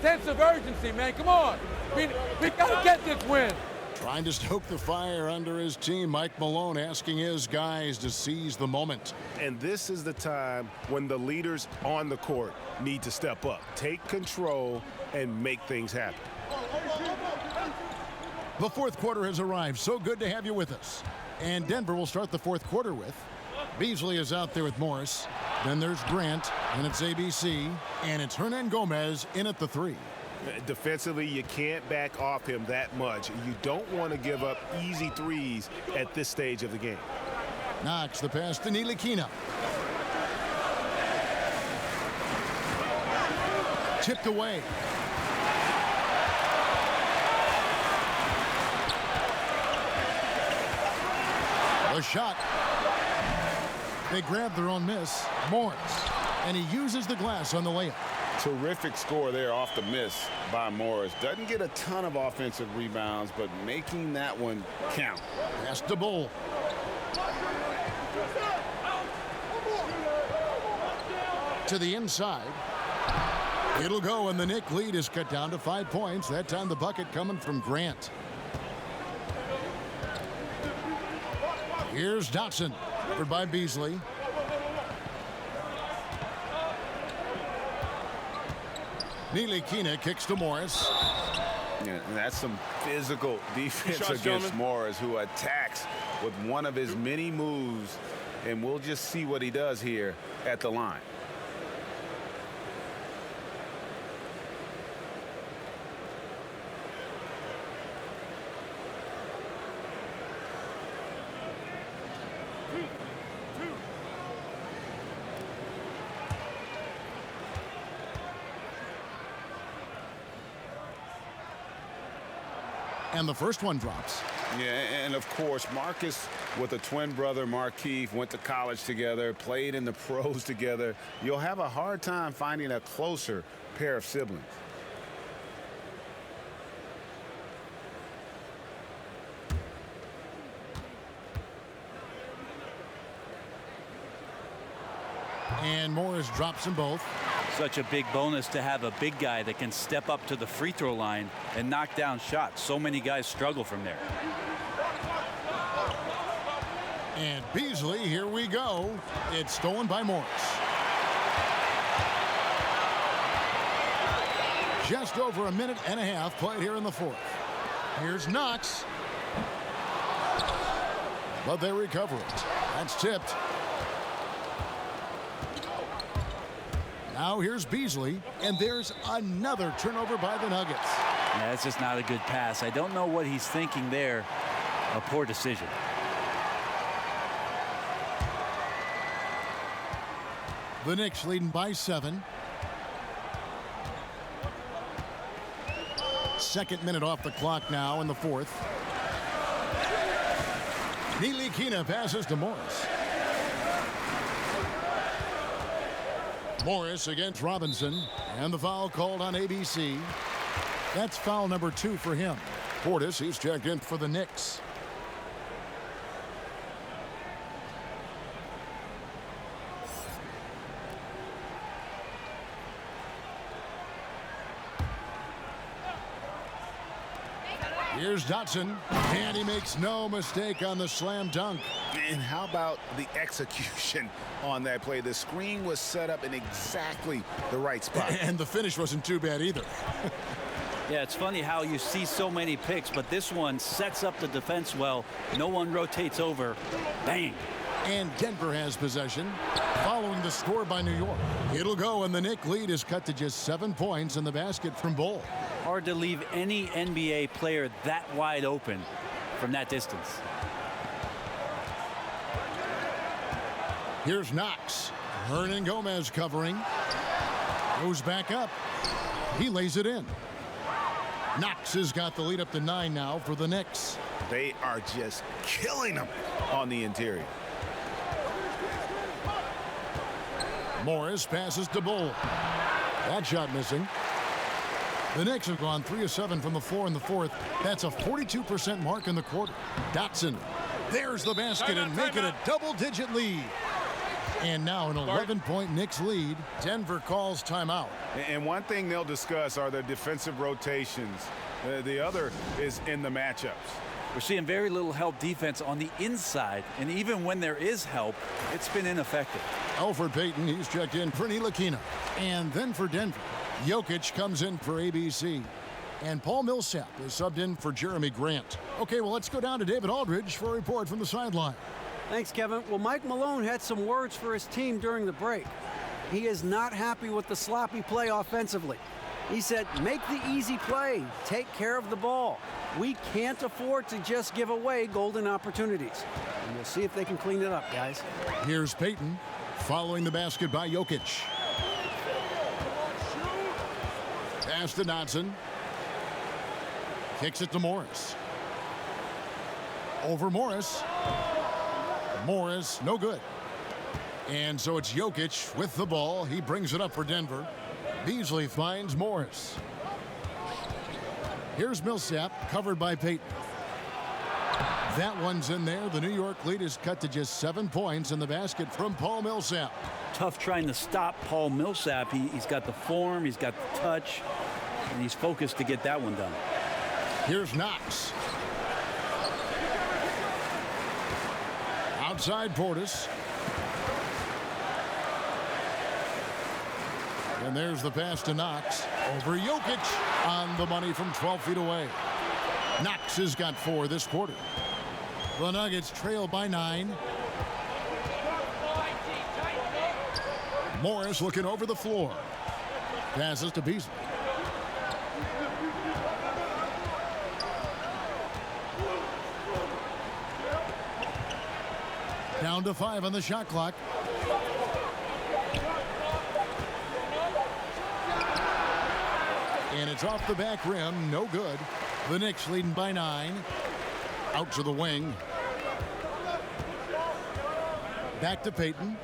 Sense of urgency, man. Come on. We got to get this win. Trying to stoke the fire under his team. Mike Malone asking his guys to seize the moment. And this is the time when the leaders on the court need to step up, take control, and make things happen. The fourth quarter has arrived. So good to have you with us. And Denver will start the fourth quarter with Beasley is out there with Morris. Then there's Grant, and it's ABC, and it's Gomez in at the 3. Defensively, you can't back off him that much. You don't want to give up easy threes at this stage of the game. Knox the pass to Ntilikina. Tipped away. A shot. They grab their own miss. Morris. And he uses the glass on the layup. Terrific score there off the miss by Morris. Doesn't get a ton of offensive rebounds, but making that one count. Pass to Bull. To the inside. It'll go, and the Knicks lead is cut down to 5 points. That time the bucket coming from Grant. Here's Dotson, covered by Beasley. Ntilikina kicks to Morris. Yeah, and that's some physical defense against Morris, who attacks with one of his many moves. And we'll just see what he does here at the line. And the first one drops. Yeah, and of course, Marcus with a twin brother, Markeith, went to college together, played in the pros together. You'll have a hard time finding a closer pair of siblings. And Morris drops them both. Such a big bonus to have a big guy that can step up to the free throw line and knock down shots. So many guys struggle from there. And Beasley, here we go. It's stolen by Morris. Just over a minute and a half played here in the fourth. Here's Knox. But they recover it. That's tipped. Now here's Beasley, and there's another turnover by the Nuggets. Yeah, that's just not a good pass. I don't know what he's thinking there. A poor decision. The Knicks leading by 7. Second minute off the clock now in the fourth. Ntilikina passes to Morris. Morris against Robinson, and the foul called on ABC. That's foul number 2 for him. Portis, he's checked in for the Knicks. Here's Dotson, and he makes no mistake on the slam dunk. And how about the execution on that play? The screen was set up in exactly the right spot. And the finish wasn't too bad either. Yeah, it's funny how you see so many picks, but this one sets up the defense well. No one rotates over. Bang. And Denver has possession, following the score by New York. It'll go, and the Knicks lead is cut to just 7 points in the basket from Bull. Hard to leave any NBA player that wide open from that distance. Here's Knox. Hernan Gomez covering. Goes back up. He lays it in. Knox has got the lead up to 9 now for the Knicks. They are just killing them on the interior. Morris passes to Bull. That shot missing. The Knicks have gone 3 of 7 from the floor in the fourth. That's a 42% mark in the quarter. Dotson. There's the basket and make it a double-digit lead. And now an 11-point Knicks lead. Denver calls timeout. And one thing they'll discuss are their defensive rotations. The other is in the matchups. We're seeing very little help defense on the inside, and even when there is help, it's been ineffective. Elfrid Payton, he's checked in for Ntilikina. And then for Denver, Jokic comes in for ABC. And Paul Millsap is subbed in for Jeremy Grant. Okay, well, let's go down to David Aldridge for a report from the sideline. Thanks, Kevin. Well, Mike Malone had some words for his team during the break. He is not happy with the sloppy play offensively. He said, make the easy play. Take care of the ball. We can't afford to just give away golden opportunities. And we'll see if they can clean it up, guys. Here's Payton following the basket by Jokic. Pass to Dotson. Kicks it to Morris. Over Morris. Morris, no good. And so it's Jokic with the ball. He brings it up for Denver. Beasley finds Morris. Here's Millsap, covered by Payton. That one's in there. The New York lead is cut to just 7 points in the basket from Paul Millsap. Tough trying to stop Paul Millsap. He's got the form, he's got the touch, and he's focused to get that one done. Here's Knox. Outside Portis. And there's the pass to Knox. Over Jokic on the money from 12 feet away. Knox has got 4 this quarter. The Nuggets trail by 9. Morris looking over the floor. Passes to Beasley. Down to 5 on the shot clock. And it's off the back rim. No good. The Knicks leading by 9. Out to the wing. Back to Payton.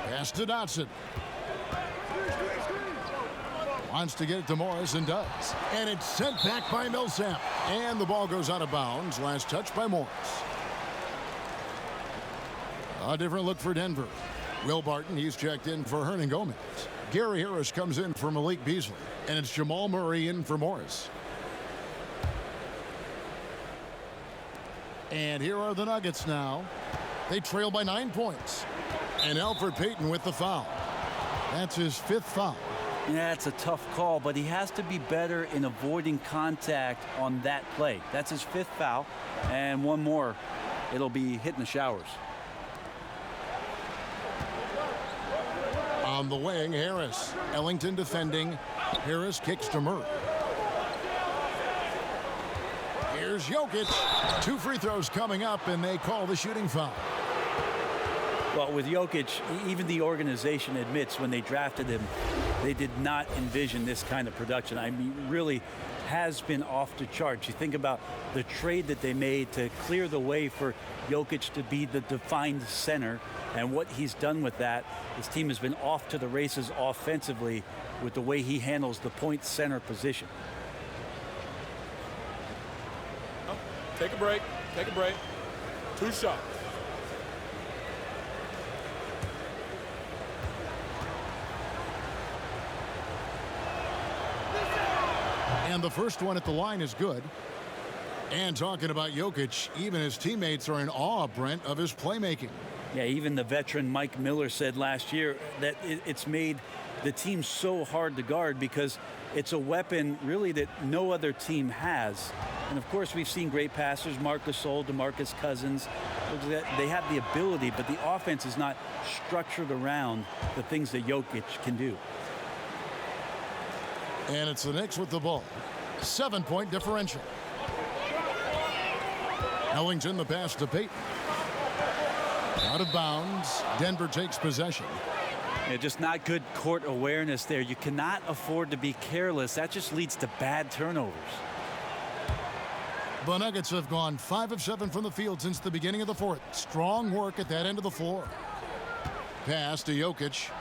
Pass to Dotson. Wants to get it to Morris and does. And it's sent back by Millsap. And the ball goes out of bounds. Last touch by Morris. A different look for Denver. Will Barton, he's checked in for Hernan Gomez. Gary Harris comes in for Malik Beasley. And it's Jamal Murray in for Morris. And here are the Nuggets now. They trail by 9 points. And Elfrid Payton with the foul. That's his 5th foul. Yeah, it's a tough call, but he has to be better in avoiding contact on that play. That's his 5th foul. And one more, it'll be hitting the showers. On the wing, Harris. Ellington defending. Harris kicks to Murray. Here's Jokic. 2 free throws coming up, and they call the shooting foul. Well, with Jokic, even the organization admits when they drafted him, they did not envision this kind of production. I mean, really has been off the charts. You think about the trade that they made to clear the way for Jokic to be the defined center and what he's done with that. His team has been off to the races offensively with the way he handles the point center position. Take a break. Take a break. 2 shots. And the first one at the line is good. And talking about Jokic, even his teammates are in awe, Brent, of his playmaking. Yeah, even the veteran Mike Miller said last year that it's made the team so hard to guard because it's a weapon really that no other team has. And of course, we've seen great passers, Marc Gasol, DeMarcus Cousins. They have the ability, but the offense is not structured around the things that Jokic can do. And it's the Knicks with the ball. 7-point differential. Ellington the pass to Payton. Out of bounds. Denver takes possession. Yeah, just not good court awareness there. You cannot afford to be careless. That just leads to bad turnovers. The Nuggets have gone 5 of 7 from the field since the beginning of the 4th. Strong work at that end of the floor. Pass to Jokic.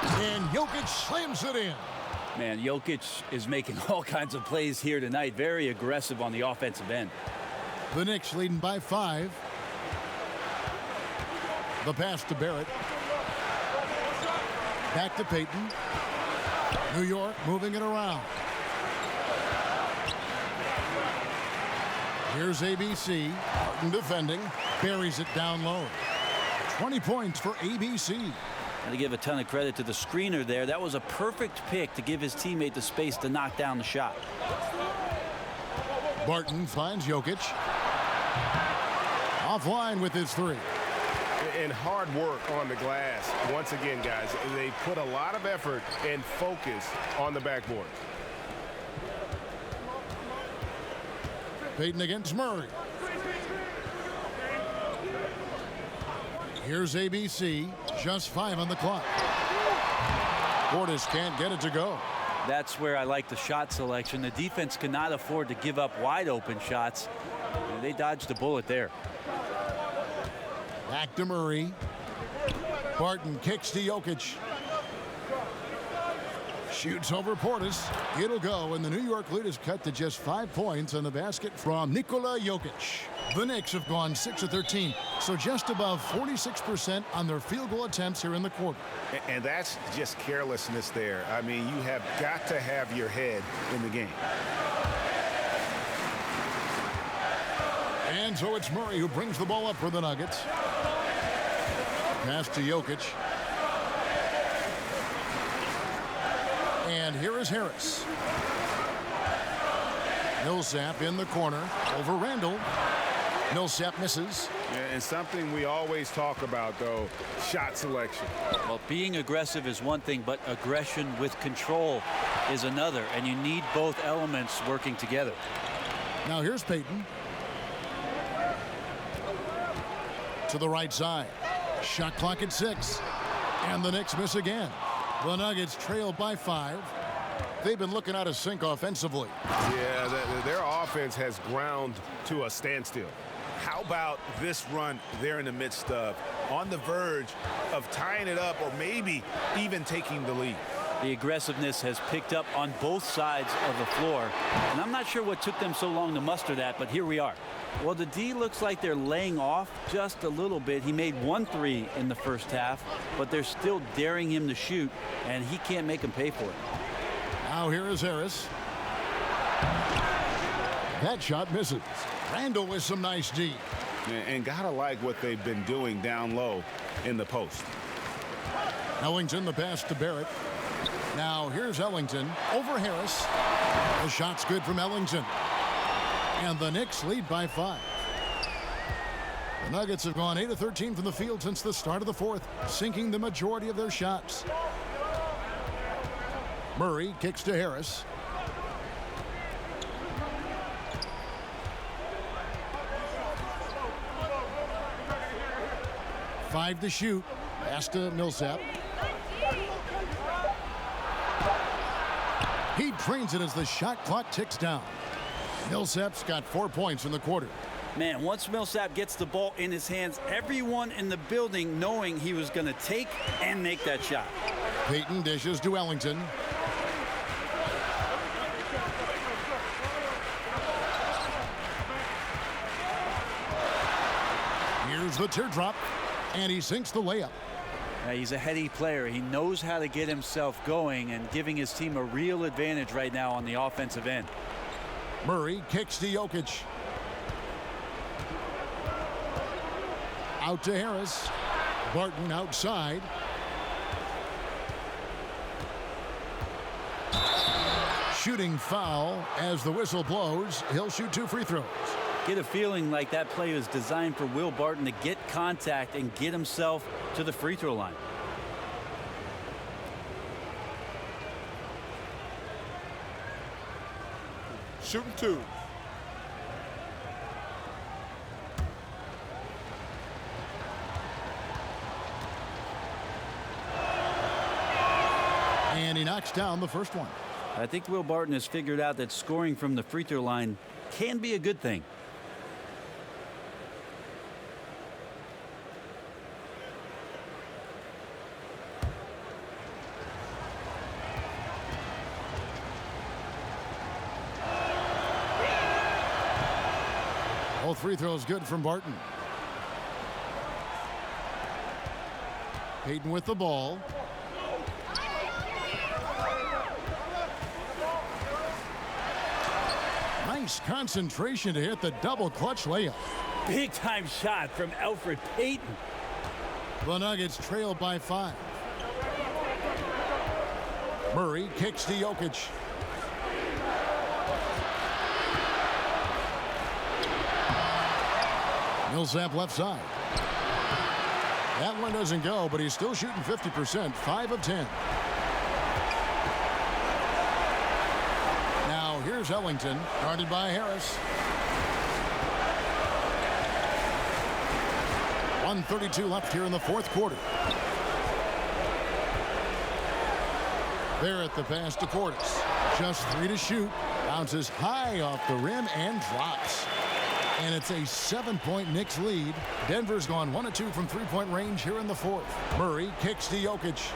And Jokic slams it in. Man, Jokic is making all kinds of plays here tonight. Very aggressive on the offensive end. The Knicks leading by 5. The pass to Barrett. Back to Payton. New York moving it around. Here's ABC. Martin defending. Buries it down low. 20 points for ABC. Got to give a ton of credit to the screener there. That was a perfect pick to give his teammate the space to knock down the shot. Barton finds Jokic. Offline with his 3. And hard work on the glass. Once again, guys, they put a lot of effort and focus on the backboard. Payton against Murray. Here's ABC. Just 5 on the clock. Portis can't get it to go. That's where I like the shot selection. The defense cannot afford to give up wide open shots. They dodged a bullet there. Back to Murray. Barton kicks to Jokic. Shoots over Portis. It'll go, and the New York lead is cut to just 5 points on the basket from Nikola Jokic. The Knicks have gone 6 of 13, so just above 46% on their field goal attempts here in the quarter. And that's just carelessness there. I mean, you have got to have your head in the game. And so it's Murray who brings the ball up for the Nuggets. Pass to Jokic. And here is Harris. Millsap in the corner over Randall. Millsap misses. Yeah, and something we always talk about, though, shot selection. Well, being aggressive is one thing, but aggression with control is another, and you need both elements working together. Now here's Payton. To the right side. Shot clock at 6. And the Knicks miss again. The Nuggets trail by 5. They've been looking out of sync offensively. Yeah, their offense has ground to a standstill. How about this run they're in the midst of, on the verge of tying it up or maybe even taking the lead? The aggressiveness has picked up on both sides of the floor, and I'm not sure what took them so long to muster that, but here we are. Well, the D looks like they're laying off just a little bit. He made 1 3 in the first half, but they're still daring him to shoot, and he can't make them pay for it. Now here is Harris. That shot misses. Randall with some nice D. And gotta like what they've been doing down low in the post. Ellington the pass to Barrett. Now here's Ellington over Harris. The shot's good from Ellington. And the Knicks lead by 5. The Nuggets have gone 8 of 13 from the field since the start of the fourth, sinking the majority of their shots. Murray kicks to Harris. Five to shoot. Pass to Millsap. He drains it as the shot clock ticks down. Millsap's got 4 points in the quarter. Man, once Millsap gets the ball in his hands, everyone in the building knowing he was going to take and make that shot. Payton dishes to Ellington. Here's the teardrop, and he sinks the layup. He's a heady player. He knows how to get himself going and giving his team a real advantage right now on the offensive end. Murray kicks to Jokic. Out to Harris. Barton outside. Shooting foul as the whistle blows. He'll shoot 2 free throws. Get a feeling like that play was designed for Will Barton to get contact and get himself to the free throw line. Shooting 2. And he knocks down the first one. I think Will Barton has figured out that scoring from the free throw line can be a good thing. All free throws good from Barton. Payton with the ball. Nice concentration to hit the double clutch layup. Big time shot from Elfrid Payton. The Nuggets trail by 5. Murray kicks to Jokic. Millsap left side. That one doesn't go, but he's still shooting 50%, 5 of 10. Now here's Ellington, guarded by Harris. 1:32 left here in the fourth quarter. Barrett the pass to Portis. Just 3 to shoot. Bounces high off the rim and drops. And it's a 7-point Knicks lead. Denver's gone 1 of 2 from three-point range here in the fourth. Murray kicks to Jokic.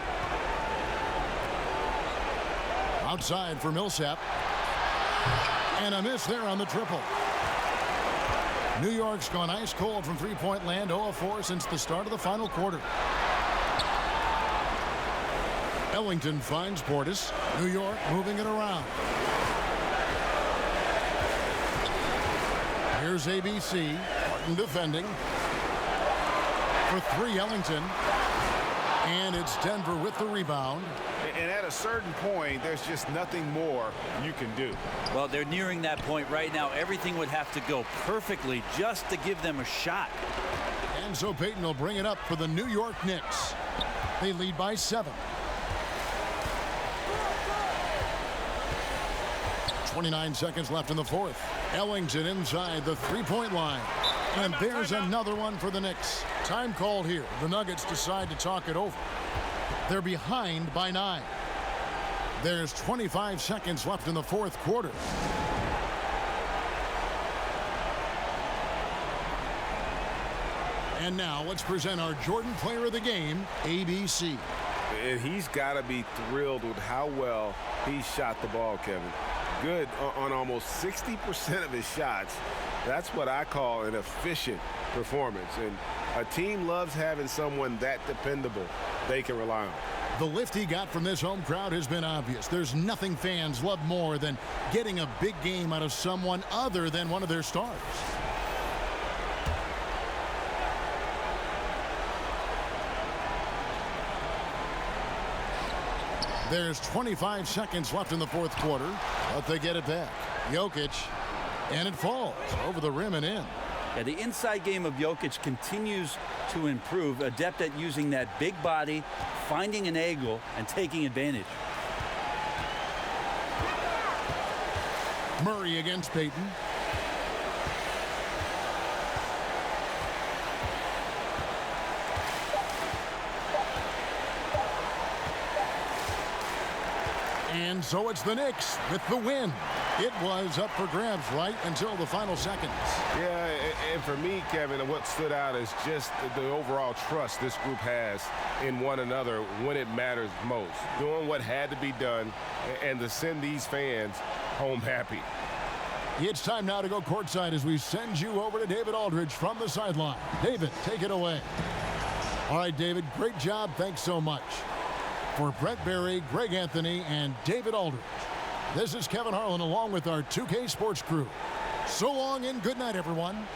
Outside for Millsap. And a miss there on the triple. New York's gone ice cold from three-point land, 0 of 4 since the start of the final quarter. Ellington finds Portis. New York moving it around. Here's ABC. Barton defending. For 3, Ellington. And it's Denver with the rebound. And at a certain point, there's just nothing more you can do. Well, they're nearing that point right now. Everything would have to go perfectly just to give them a shot. And so Payton will bring it up for the New York Knicks. They lead by 7. 29 seconds left in the fourth. Ellington inside the three-point line. And there's another one for the Knicks. Time called here. The Nuggets decide to talk it over. They're behind by 9. There's 25 seconds left in the fourth quarter. And now let's present our Jordan Player of the Game, ABC. And he's got to be thrilled with how well he shot the ball, Kevin. Good on almost 60% of his shots. That's what I call an efficient performance. And a team loves having someone that dependable they can rely on. The lift he got from this home crowd has been obvious. There's nothing fans love more than getting a big game out of someone other than one of their stars. There's 25 seconds left in the fourth quarter, but they get it back. Jokic, and it falls over the rim and in. Yeah, the inside game of Jokic continues to improve, adept at using that big body, finding an angle, and taking advantage. Murray against Payton. And so it's the Knicks with the win. It was up for grabs right until the final seconds. Yeah, and for me, Kevin, what stood out is just the overall trust this group has in one another when it matters most. Doing what had to be done and to send these fans home happy. It's time now to go courtside as we send you over to David Aldridge from the sideline. David, take it away. All right, David, great job. Thanks so much. For Brett Berry, Greg Anthony, and David Aldridge, this is Kevin Harlan along with our 2K Sports crew. So long and good night, everyone.